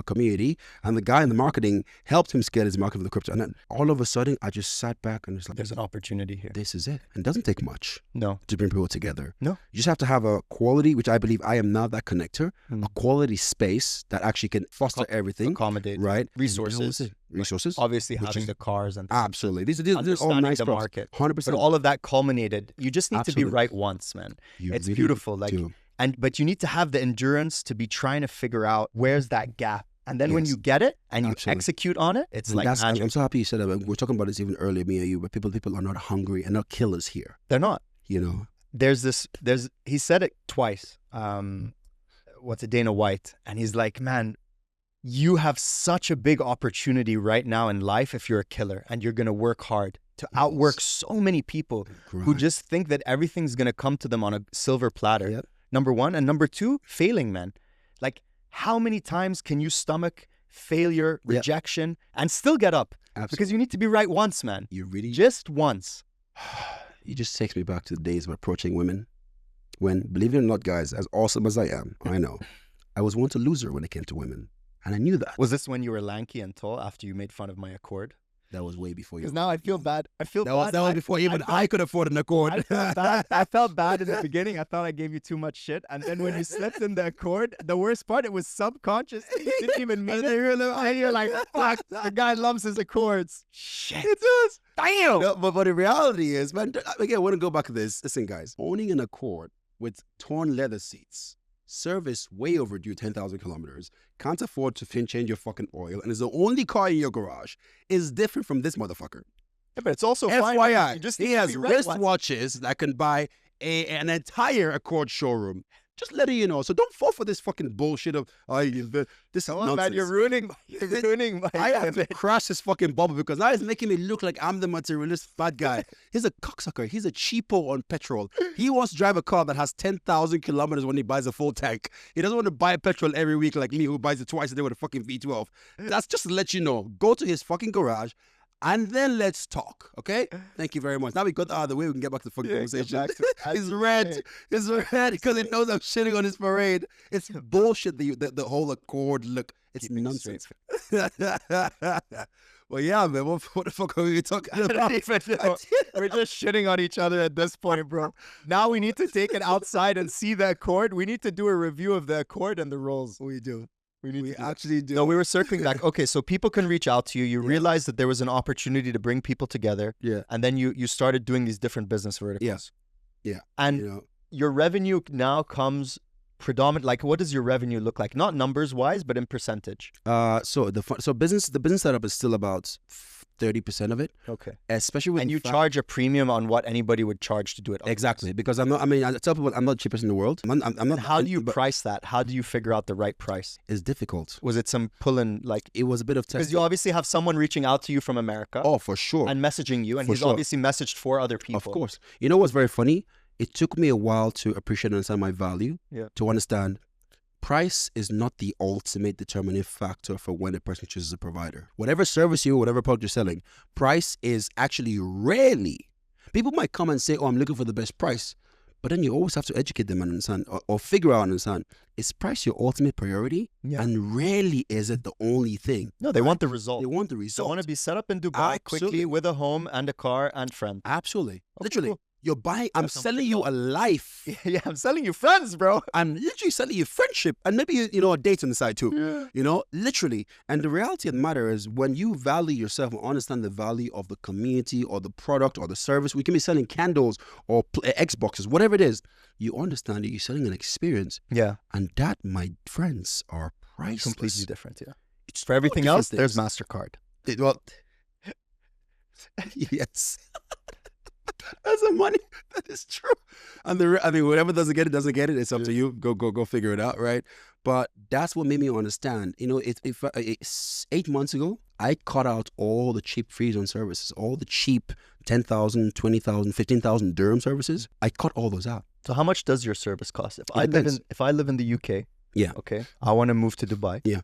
A: community, and the guy in the marketing helped him scale his marketing for the crypto. And then all of a sudden, I just sat back and was like,
B: there's an opportunity here.
A: This is it. And it doesn't take much
B: to
A: bring people together.
B: No.
A: You just have to have a quality, which I believe I am now that connector, a quality space that actually can foster everything.
B: Accommodate.
A: Right.
B: Resources.
A: Which
B: Obviously having the cars and
A: absolutely. These are all nice
B: the
A: props.
B: market.
A: 100%.
B: But all of that culminated. You just need to be right once, man. It's
A: really
B: beautiful.
A: do.
B: But you need to have the endurance to be trying to figure out where's that gap. And then when you get it and you execute on it, it's like magic.
A: I'm so happy you said that. We were talking about this even earlier, me and you, but people are not hungry and not killers here.
B: They're not.
A: He
B: said it twice. Dana White. And he's like, man, you have such a big opportunity right now in life if you're a killer and you're going to work hard to outwork so many people who just think that everything's going to come to them on a silver platter.
A: Yep.
B: Number 1. And number 2, failing, man. Like, how many times can you stomach failure, rejection, and still get up?
A: Absolutely.
B: Because you need to be right once, man.
A: You really...
B: Just once.
A: It just takes me back to the days of approaching women. When, believe it or not, guys, as awesome as I am, I know, I was once a loser when it came to women. And I knew that.
B: Was this when you were lanky and tall after you made fun of my Accord?
A: That was way before you.
B: Because now I feel bad. That
A: was before even I could afford an Accord.
B: I felt bad in the beginning. I thought I gave you too much shit. And then when you slipped in the Accord, the worst part, it was subconscious. You didn't even mean it. And you're like, fuck, the guy loves his Accords. Shit. It does. Damn.
A: No, but the reality is, man, again, I want to go back to this. Listen, guys, owning an Accord with torn leather seats, service way overdue 10,000 kilometers, can't afford to change your fucking oil, and is the only car in your garage, is different from this motherfucker.
B: Yeah, but it's also
A: FYI, he has wristwatches that can buy an entire Accord showroom. Just letting you know. So don't fall for this fucking bullshit of this nonsense.
B: Man, you're ruining my
A: I have to crash this fucking bubble because now it's making me look like I'm the materialist fat guy. He's a cocksucker. He's a cheapo on petrol. He wants to drive a car that has 10,000 kilometers when he buys a full tank. He doesn't want to buy petrol every week like me who buys it twice a day with a fucking V12. That's just to let you know. Go to his fucking garage. And then let's talk, okay? Thank you very much. Now we got out of the way, we can get back to the fucking conversation. He's red. He's red because he knows I'm shitting on his parade. It's bullshit, the whole Accord look. It's nonsense. Well, yeah, man, what the fuck are we talking about?
B: We're just shitting on each other at this point, bro. Now we need to take it outside and see the Accord. We need to do a review of the Accord and the rolls.
A: We do.
B: We actually do. No, we were circling back. Okay, so people can reach out to you. You realized that there was an opportunity to bring people together.
A: Yeah.
B: And then you started doing these different business verticals.
A: Yeah.
B: And your revenue now comes predominant. Like, what does your revenue look like? Not numbers wise, but in percentage.
A: So the business setup is still about 30% of it.
B: Okay.
A: Especially with
B: you charge a premium on what anybody would charge to do it.
A: Exactly, because I tell people I'm not the cheapest in the world. I'm not.
B: How do you price that? How do you figure out the right price?
A: It's difficult.
B: Was it some pulling like?
A: It was a bit of testing.
B: Because you obviously have someone reaching out to you from America.
A: Oh, for sure.
B: And messaging you, and he's obviously messaged 4 other people.
A: Of course. You know what's very funny? It took me a while to appreciate and understand my value.
B: Yeah.
A: To understand. Price is not the ultimate determining factor for when a person chooses a provider. Whatever service whatever product you're selling, price is actually rarely. People might come and say, oh, I'm looking for the best price. But then you always have to educate them and understand, or figure out and understand, is price your ultimate priority?
B: Yeah.
A: And rarely is it the only thing.
B: No, they want the result.
A: They want the
B: They
A: result.
B: want to be set up in Dubai quickly with a home and a car and friends.
A: Absolutely.
B: Okay,
A: Literally.
B: cool.
A: You're buying, I'm selling you a life.
B: Yeah, I'm selling you friends, bro.
A: I'm literally selling you friendship and maybe, a date on the side too.
B: Yeah.
A: Literally. And the reality of the matter is when you value yourself and understand the value of the community or the product or the service, we can be selling candles or Xboxes, whatever it is. You understand that you're selling an experience.
B: Yeah.
A: And that, my friends, are priceless.
B: Completely different, yeah.
A: It's
B: For everything
A: different
B: else,
A: things.
B: there's MasterCard.
A: Yes. That's the money. That is true. And whatever doesn't get it. It's up to you. Go figure it out, right? But that's what made me understand. It's 8 months ago, I cut out all the cheap free zone services, all the cheap 10,000, 20,000, 15,000 dirham services. I cut all those out.
B: So how much does your service cost? If I live in the UK,
A: yeah,
B: okay, I want to move to Dubai.
A: Yeah,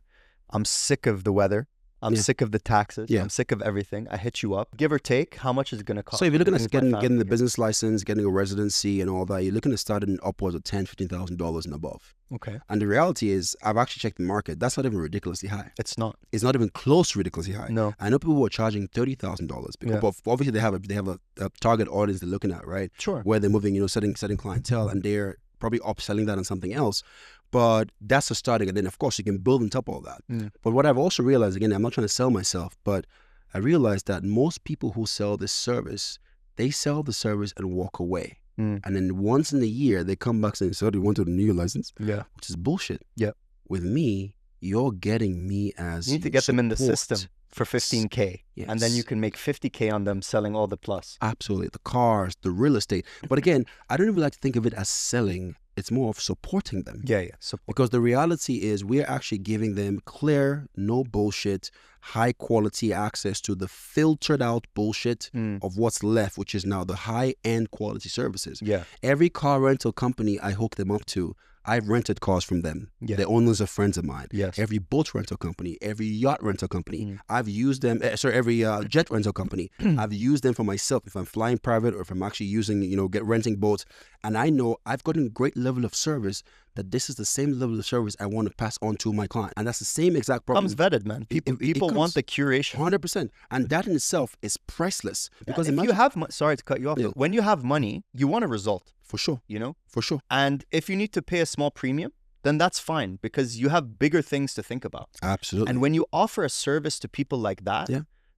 B: I'm sick of the weather. I'm sick of the taxes.
A: Yeah.
B: I'm sick of everything. I hit you up. Give or take, how much is it going to cost?
A: So if you're looking at getting the business license, getting a residency and all that, you're looking at starting upwards of $10,000, $15,000 and above.
B: Okay.
A: And the reality is, I've actually checked the market. That's not even ridiculously high.
B: It's not.
A: It's not even close to ridiculously high.
B: No.
A: I know people who are charging $30,000 because but obviously they have a target audience they're looking at, right?
B: Sure.
A: Where they're moving, setting clientele, and they're probably upselling that on something else. But that's a starting, and then of course you can build on top of all that. But what I've also realized, again, I'm not trying to sell myself, but I realized that most people who sell this service, they sell the service and walk away. And then once in a year, they come back saying, so do you want to renew your license?
B: Yeah.
A: Which is bullshit.
B: Yeah.
A: With me, you're getting me as
B: you need to get them in the
A: support.
B: system for 15K.
A: Yes.
B: And then you can make 50K on them selling all the plus.
A: Absolutely. The cars, the real estate. But again, I don't even like to think of it as selling. It's more of supporting them.
B: Yeah.
A: Because the reality is we're actually giving them clear, no bullshit, high quality access to the filtered out bullshit of what's left, which is now the high end quality services.
B: Yeah.
A: Every car rental company I hook them up to, I've rented cars from them.
B: Yeah.
A: The owners are friends of mine.
B: Yes.
A: Every boat rental company, every yacht rental company, I've used them. Every jet rental company, I've used them for myself. If I'm flying private or if I'm actually using, renting boats, and I know I've gotten a great level of service. That this is the same level of service I want to pass on to my client, and that's the same exact problem.
B: Comes vetted, man. People want the curation.
A: 100%, and that in itself is priceless. Because
B: if you have, sorry to cut you off.
A: Yeah.
B: When you have money, you want a result.
A: For sure. For sure.
B: And if you need to pay a small premium, then that's fine because you have bigger things to think about.
A: Absolutely.
B: And when you offer a service to people like that,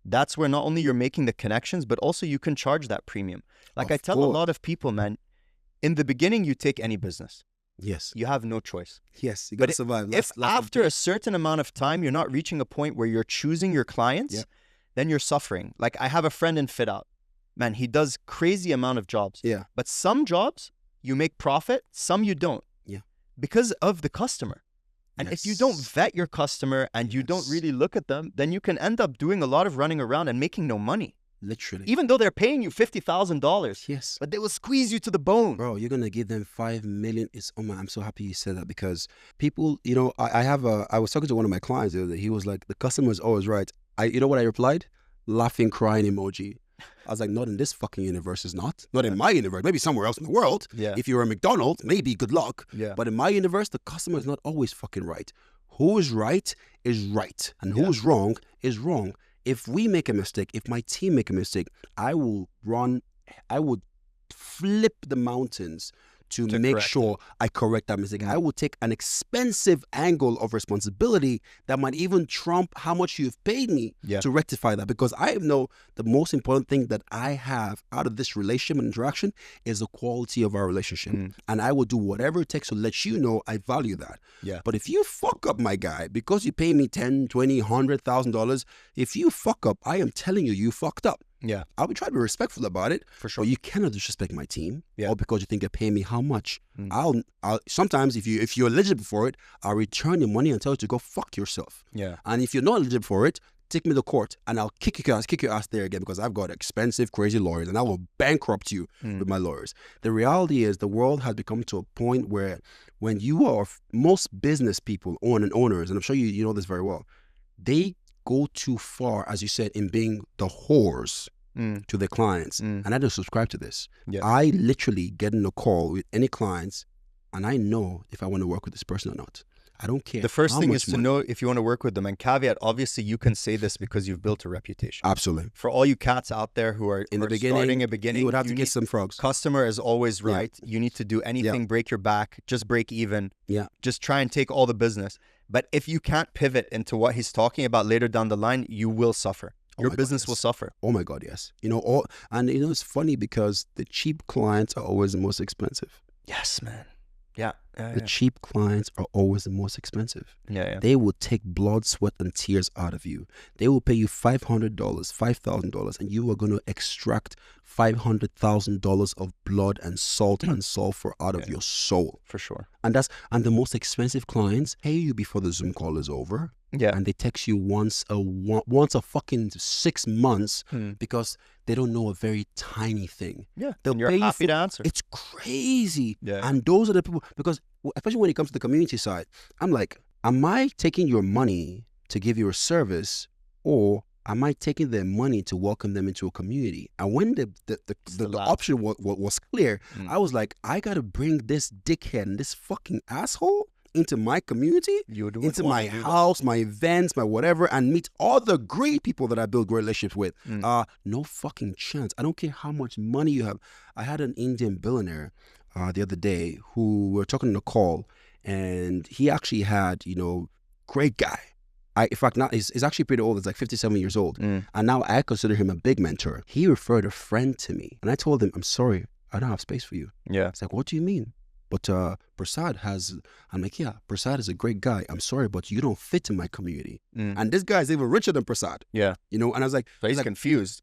B: that's where not only you're making the connections, but also you can charge that premium. Like I tell a lot of people, man, in the beginning, you take any business.
A: Yes.
B: You have no choice.
A: Yes, you got to survive.
B: If after a certain amount of time, you're not reaching a point where you're choosing your clients, then you're suffering. Like I have a friend in Fit Out. Man, he does crazy amount of jobs.
A: Yeah.
B: But some jobs, you make profit, some you don't.
A: Yeah.
B: Because of the customer. And if you don't vet your customer and you don't really look at them, then you can end up doing a lot of running around and making no money.
A: Literally.
B: Even though they're paying you $50,000.
A: Yes.
B: But they will squeeze you to the bone.
A: Bro, you're going to give them 5 million. I'm so happy you said that because people, I was talking to one of my clients the other day. He was like, the customer is always right. You know what I replied? Laughing, crying emoji. I was like, not in this fucking universe is not. Not in my universe. Maybe somewhere else in the world.
B: Yeah.
A: If you're a McDonald's, maybe good luck.
B: Yeah.
A: But in my universe, the customer is not always fucking right. Who is right is right. And who is wrong is wrong. If we make a mistake, if my team make a mistake, I would flip the mountains to make sure I correct that mistake. I will take an expensive angle of responsibility that might even trump how much you've paid me to rectify that. Because I know the most important thing that I have out of this relationship and interaction is the quality of our relationship. And I will do whatever it takes to let you know I value that.
B: Yeah.
A: But if you fuck up, my guy, because you pay me $10, $20, $100,000, if you fuck up, I am telling you, you fucked up.
B: Yeah.
A: I would try to be respectful about it.
B: For sure.
A: But you cannot disrespect my team.
B: Yeah.
A: All because you think you're paying me how much. I'll sometimes if you're eligible for it, I'll return your money and tell you to go fuck yourself.
B: Yeah.
A: And if you're not eligible for it, take me to court and I'll kick your ass there again because I've got expensive, crazy lawyers and I will bankrupt you with my lawyers. The reality is the world has become to a point where when you are, most business people, owners, and I'm sure you know this very well, they go too far, as you said, in being the whores to their clients, and I don't subscribe to this.
B: Yeah.
A: I literally get in a call with any clients, and I know if I want to work with this person or not. I don't care.
B: The first thing is to know if you want to work with them. And caveat, obviously, you can say this because you've built a reputation.
A: Absolutely.
B: For all you cats out there who are starting a beginning,
A: you would have to kiss some frogs.
B: Customer is always right. Yeah. You need to do anything, break your back, just break even.
A: Yeah.
B: Just try and take all the business. But if you can't pivot into what he's talking about later down the line, you will suffer. Your business will suffer.
A: Oh my God, yes. It's funny because the cheap clients are always the most expensive.
B: Yes, man. Yeah.
A: The cheap clients are always the most expensive.
B: Yeah.
A: They will take blood, sweat, and tears out of you. They will pay you $500, $5,000, and you are going to extract $500,000 of blood and salt and sulfur out of your soul.
B: For sure.
A: And the most expensive clients pay you before the Zoom call is over.
B: Yeah.
A: And they text you once a fucking 6 months because they don't know a very tiny thing.
B: Yeah.
A: They'll
B: and you're
A: pay
B: happy
A: you
B: to answer.
A: It's crazy.
B: Yeah.
A: And those are the people, because especially when it comes to the community side, I'm like, am I taking your money to give you a service, or am I taking their money to welcome them into a community? And when the option was clear, I was like, I got to bring this dickhead and this fucking asshole into my community, into my house, my events, my whatever, and meet all the great people that I build great relationships with. No fucking chance. I don't care how much money you have. I had an Indian billionaire the other day who we were talking on a call, and he actually had, great guy. In fact, now he's actually pretty old. He's like 57 years old. And now I consider him a big mentor. He referred a friend to me, and I told him, I'm sorry, I don't have space for you.
B: Yeah.
A: It's like, what do you mean? But Prasad I'm like, yeah, Prasad is a great guy. I'm sorry, but you don't fit in my community. And this guy is even richer than Prasad.
B: Yeah.
A: And I was like,
B: so he's confused.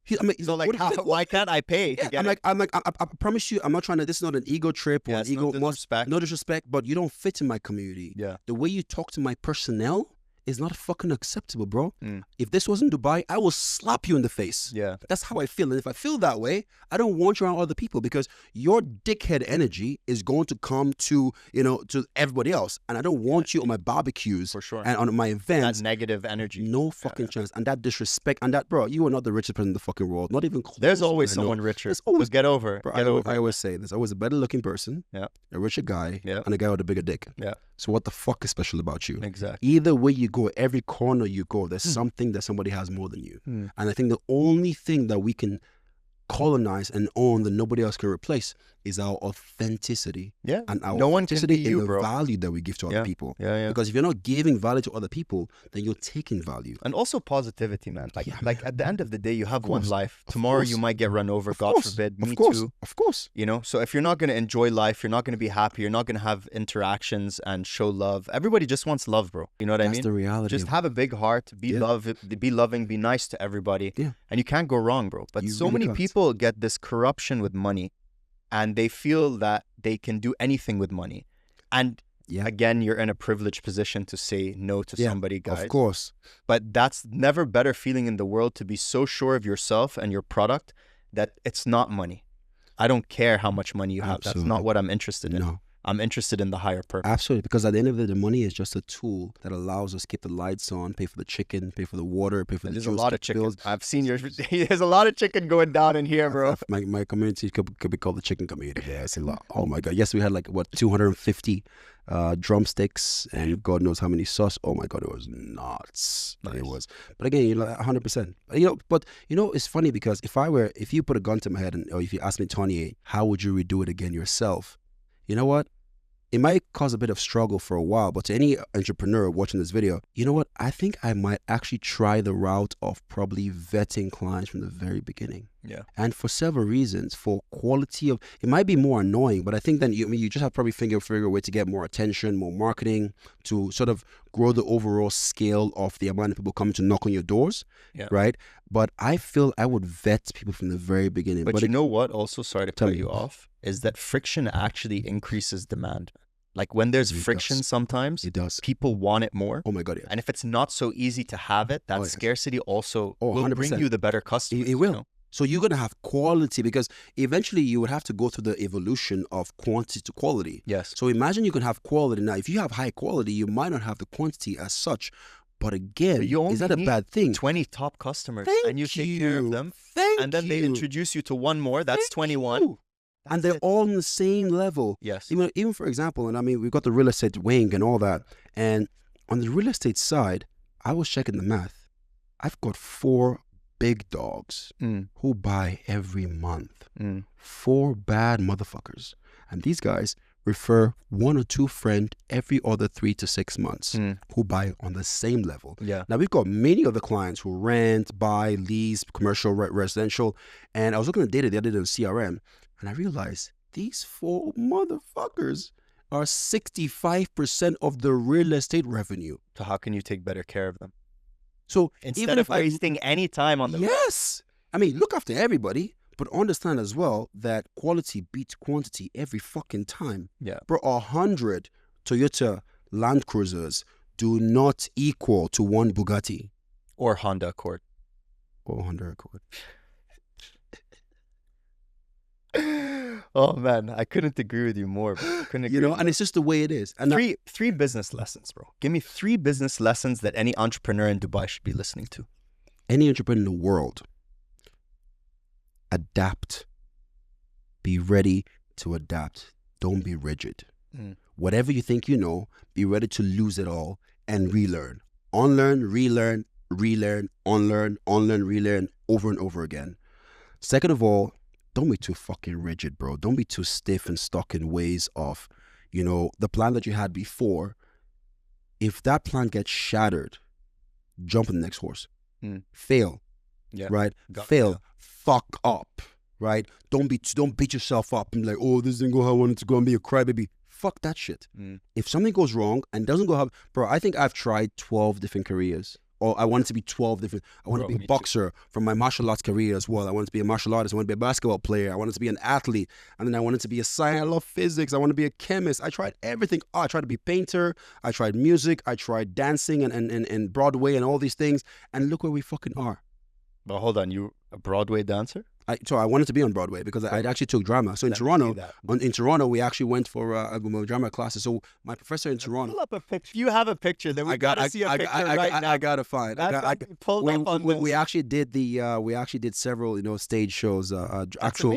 B: Why can't I pay to get it?
A: I'm like, I promise you, I'm not trying to, this is not an ego trip or an ego. No disrespect, but you don't fit in my community.
B: Yeah.
A: The way you talk to my personnel is not fucking acceptable, bro. If this wasn't Dubai, I will slap you in the face.
B: Yeah.
A: That's how I feel. And if I feel that way, I don't want you around other people, because your dickhead energy is going to come to, to everybody else. And I don't want you on my barbecues.
B: For sure.
A: And on my events.
B: That negative energy.
A: No fucking chance. And that disrespect. And that, bro, you are not the richest person in the fucking world. Not even close.
B: There's always someone richer. There's always, get over.
A: Bro, I always say there's always a better looking person.
B: Yeah.
A: A richer guy.
B: Yeah.
A: And a guy with a bigger dick.
B: Yeah.
A: So what the fuck is special about you?
B: Exactly.
A: Either way you go, every corner you go, there's something that somebody has more than you. And I think the only thing that we can colonize and own that nobody else can replace is our authenticity.
B: Yeah.
A: And our
B: no one
A: authenticity
B: can be you,
A: in the
B: bro.
A: value that we give to other people.
B: Yeah.
A: Because if you're not giving value to other people, then you're taking value.
B: And also positivity, man. Like at the end of the day, you have one life. Tomorrow you might get run over, God forbid. Me too.
A: Of course.
B: So if you're not going to enjoy life, you're not going to be happy, you're not going to have interactions and show love. Everybody just wants love, bro. You know what I mean?
A: That's the reality.
B: Just have a big heart, be loving, be nice to everybody.
A: Yeah.
B: And you can't go wrong, bro. But so many people get this corruption with money, and they feel that they can do anything with money. And again, you're in a privileged position to say no to somebody, guys.
A: Of course.
B: But that's never better feeling in the world, to be so sure of yourself and your product that it's not money. I don't care how much money you have.
A: Absolutely.
B: That's not what I'm interested in.
A: No.
B: I'm interested in the higher purpose.
A: Absolutely, because at the end of it, the money is just a tool that allows us to keep the lights on, pay for the chicken, pay for the water, pay for the
B: There's a lot of chicken. I've seen there's a lot of chicken going down in here, bro.
A: My community could be called the chicken community. Yeah, it's a lot. Oh my God. Yes, we had 250 drumsticks and God knows how many sauce. Oh my God, it was nuts. Nice. It was. But again, 100%. But it's funny because if you put a gun to my head or if you ask me, Tonye, how would you redo it again yourself? You know what? It might cause a bit of struggle for a while, but to any entrepreneur watching this video, you know what? I think I might actually try the route of probably vetting clients from the very beginning.
B: Yeah.
A: And for several reasons, for quality of, it might be more annoying, but I think then you just have to probably figure a way to get more attention, more marketing, to sort of grow the overall scale of the amount of people coming to knock on your doors.
B: Yeah.
A: Right. But I feel I would vet people from the very beginning.
B: But you know what? Also, sorry to cut you off, is that friction actually increases demand. Like when there's friction, sometimes
A: it does.
B: People want it more.
A: Oh my God, yeah.
B: And if it's not so easy to have it, that scarcity also will
A: 100%.
B: bring you the better customers.
A: It will. So you're going to have quality, because eventually you would have to go through the evolution of quantity to quality.
B: Yes.
A: So imagine you can have quality. Now, if you have high quality, you might not have the quantity as such. But again,
B: You only
A: is that a
B: need
A: bad thing?
B: 20 top customers,
A: Thank
B: and you take care of them.
A: Thank
B: and then they introduce you to one more. That's 21.
A: you. And they're all on the same level.
B: Yes.
A: Even for example, and I mean, we've got the real estate wing and all that. And on the real estate side, I was checking the math. I've got 4 big dogs who buy every month. 4 bad motherfuckers. And these guys refer 1 or 2 friends every other 3 to 6 months who buy on the same level.
B: Yeah.
A: Now, we've got many other clients who rent, buy, lease, commercial, residential. And I was looking at data the other day on CRM, and I realized these 4 motherfuckers are 65% of the real estate revenue.
B: So how can you take better care of them?
A: So
B: Instead
A: even
B: of
A: if
B: wasting any time on them.
A: Yes. I mean, look after everybody, but understand as well that quality beats quantity every fucking time.
B: Yeah.
A: Bro, 100 Toyota Land Cruisers do not equal to 1 Bugatti.
B: Or Honda Accord.
A: Or Honda Accord.
B: Oh man, I couldn't agree with you more, bro.
A: And it's just the way it is. And
B: three business lessons, bro. Give me 3 business lessons that any entrepreneur in Dubai should be listening to.
A: Any entrepreneur in the world, adapt. Be ready to adapt. Don't be rigid. Whatever you think you know, be ready to lose it all and relearn. Unlearn, relearn, unlearn, relearn over and over again. Second of all, don't be too fucking rigid, bro. Don't be too stiff and stuck in ways of, the plan that you had before. If that plan gets shattered, jump on the next horse. Fail. Yeah. Right? Fail. Fuck up. Right? Don't beat yourself up and like, oh, this didn't go how I wanted to go and be a crybaby. Fuck that shit. If something goes wrong and doesn't go how, bro, I think I've tried 12 different careers. Or I wanted to be 12 different. I wanted to be a boxer from my martial arts career as well. I wanted to be a martial artist. I wanted to be a basketball player. I wanted to be an athlete. And then I wanted to be a scientist. I love physics. I want to be a chemist. I tried everything. Oh, I tried to be a painter. I tried music. I tried dancing and Broadway and all these things. And look where we fucking are.
B: But hold on, you a Broadway dancer?
A: So I wanted to be on Broadway because I actually took drama. So in Toronto, we actually went for drama classes. So my professor in Toronto.
B: Pull up a picture. If you have a picture, then we gotta see a picture right now.
A: I gotta find. We actually did several stage shows, actual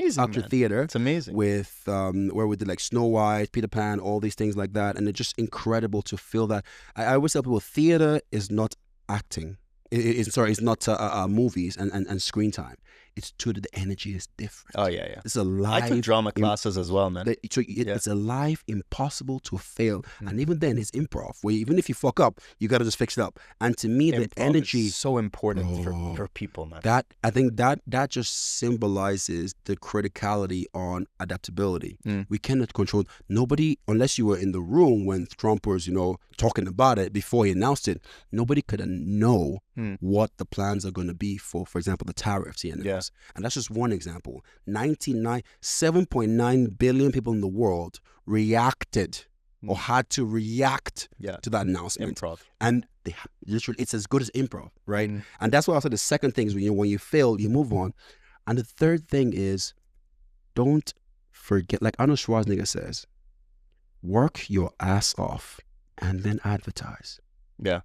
A: theater.
B: It's amazing.
A: With where we did like Snow White, Peter Pan, all these things like that, and it's just incredible to feel that. I always tell people, theater is not acting. It's not movies and screen time. It's true that the energy is different.
B: Oh, yeah.
A: It's a live...
B: I took drama classes as well, man.
A: It's a live, impossible to fail. And even then, it's improv, where even if you fuck up, you got to just fix it up. And to me, the energy...
B: is so important for people, man.
A: I think that just symbolizes the criticality on adaptability. We cannot control... Nobody, unless you were in the room when Trump was, talking about it before he announced it, nobody could know what the plans are going to be for example, the tariffs he announced. And that's just one example. 7.9 billion people in the world reacted or had to react to that announcement.
B: Improv.
A: And they literally, it's as good as improv, right? And that's why I said the second thing is when you fail, you move on. And the third thing is, don't forget, like Arnold Schwarzenegger says, work your ass off and then advertise.
B: Yeah.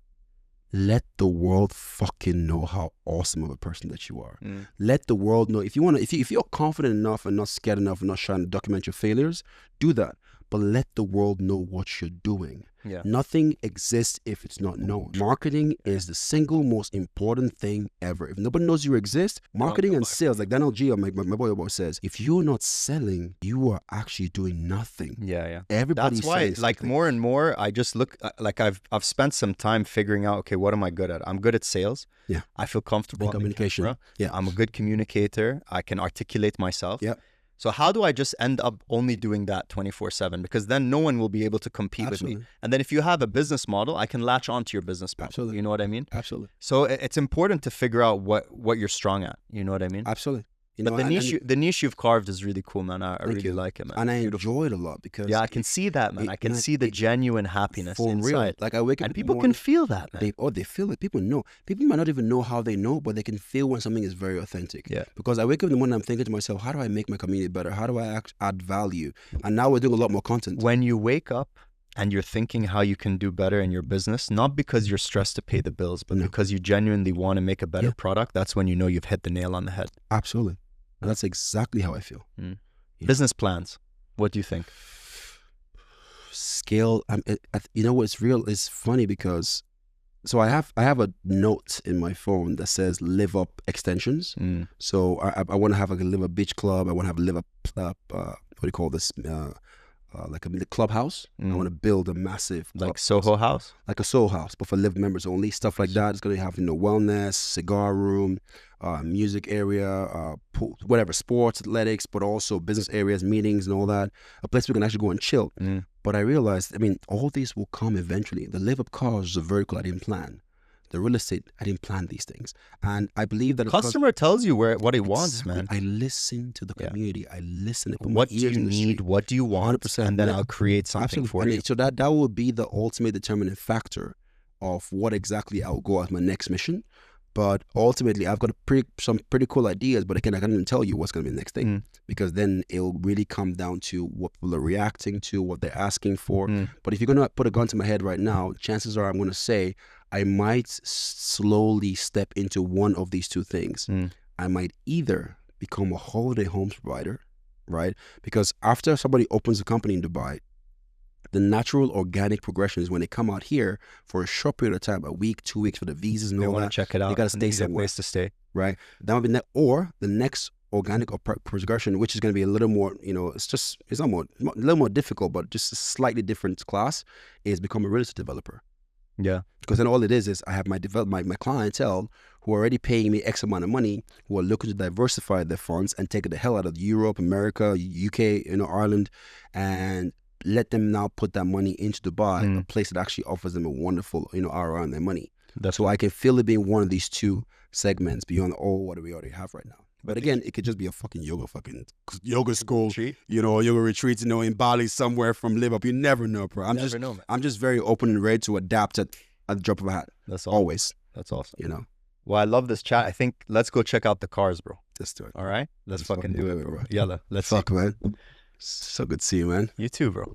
A: Let the world fucking know how awesome of a person that you are. Let the world know. If you're confident enough and not scared enough and not trying to document your failures, do that. But let the world know what you're doing.
B: Yeah.
A: Nothing exists if it's not known. Marketing is the single most important thing ever. If nobody knows you exist, marketing and sales, like Daniel G, my boy says, if you're not selling, you are actually doing nothing.
B: Yeah.
A: Everybody's
B: That's why, like, more and more, I just look, like I've spent some time figuring out, okay, what am I good at? I'm good at sales.
A: Yeah.
B: I feel comfortable
A: in communication.
B: Yeah. I'm a good communicator. I can articulate myself.
A: Yeah.
B: So how do I just end up only doing that 24/7? Because then no one will be able to compete with me. And then if you have a business model, I can latch onto your business model.
A: Absolutely.
B: You know what I mean?
A: Absolutely.
B: So it's important to figure out what you're strong at. You know what I mean?
A: Absolutely.
B: But the niche you've carved is really cool, man. I really like it, man.
A: And I enjoy it a lot because...
B: Yeah, I can see that, man. I can see the genuine happiness
A: for
B: inside.
A: Real. Like I wake up
B: and people can feel that, man.
A: They feel it. People know. People might not even know how they know, but they can feel when something is very authentic.
B: Yeah.
A: Because I wake up in the morning, I'm thinking to myself, how do I make my community better? How do I add value? And now we're doing a lot more content.
B: When you wake up and you're thinking how you can do better in your business, not because you're stressed to pay the bills, but because you genuinely want to make a better product, that's when you know you've hit the nail on the head.
A: Absolutely. And that's exactly how I feel.
B: Business plans. What do you think?
A: Scale. You know what's real? It's funny because, so I have a note in my phone that says Live Up Extensions. So I want to have like a Live Up Beach Club. I want to have a Live Up, what do you call this? Like a clubhouse. I want to build a massive
B: like Soho House,
A: like a Soho House, but for Live members only. Stuff like that. It's going to have wellness, cigar room, music area, pool, whatever, sports, athletics, but also business areas, meetings, and all that. A place we can actually go and chill. But I realized, all these will come eventually. The Live Up cars is a vertical I didn't plan. The real estate, I didn't plan these things. And I believe that
B: customer tells you what he wants, man.
A: I listen to the community. I listen.
B: What do you need? What do you want?
A: 100%.
B: And then I'll create something for you.
A: So that will be the ultimate determining factor of what exactly I'll go as my next mission. But ultimately, I've got some pretty cool ideas, but again, I can't even tell you what's going to be the next thing because then it'll really come down to what people are reacting to, what they're asking for. But if you're going to put a gun to my head right now, chances are I'm going to say I might slowly step into one of these two things. I might either become a holiday homes provider, right? Because after somebody opens a company in Dubai, the natural organic progression is when they come out here for a short period of time, a week, 2 weeks for the visas and all that.
B: They want to check it out.
A: They got to stay somewhere.
B: Place to stay.
A: Right. That would be or the next organic progression, which is going to be a little more, it's not more, a little more difficult, but just a slightly different class, is become a real estate developer.
B: Yeah.
A: Because then all it is I have my clientele who are already paying me X amount of money, who are looking to diversify their funds and take it the hell out of Europe, America, UK, Ireland, and let them now put that money into Dubai, a place that actually offers them a wonderful, ROI on their money. So I can feel it being one of these two segments beyond all what we already have right now. But again, it could just be a fucking yoga school, yoga retreats, in Bali somewhere from Live Up. You never know, bro. I'm just very open and ready to adapt at the drop of a hat.
B: That's awesome.
A: Always.
B: That's awesome. Well, I love this chat. I think let's go check out the cars, bro.
A: Let's do it.
B: All right? Let's fucking do it, bro. Yalla. Let's
A: man. So good to see you, man.
B: You too, bro.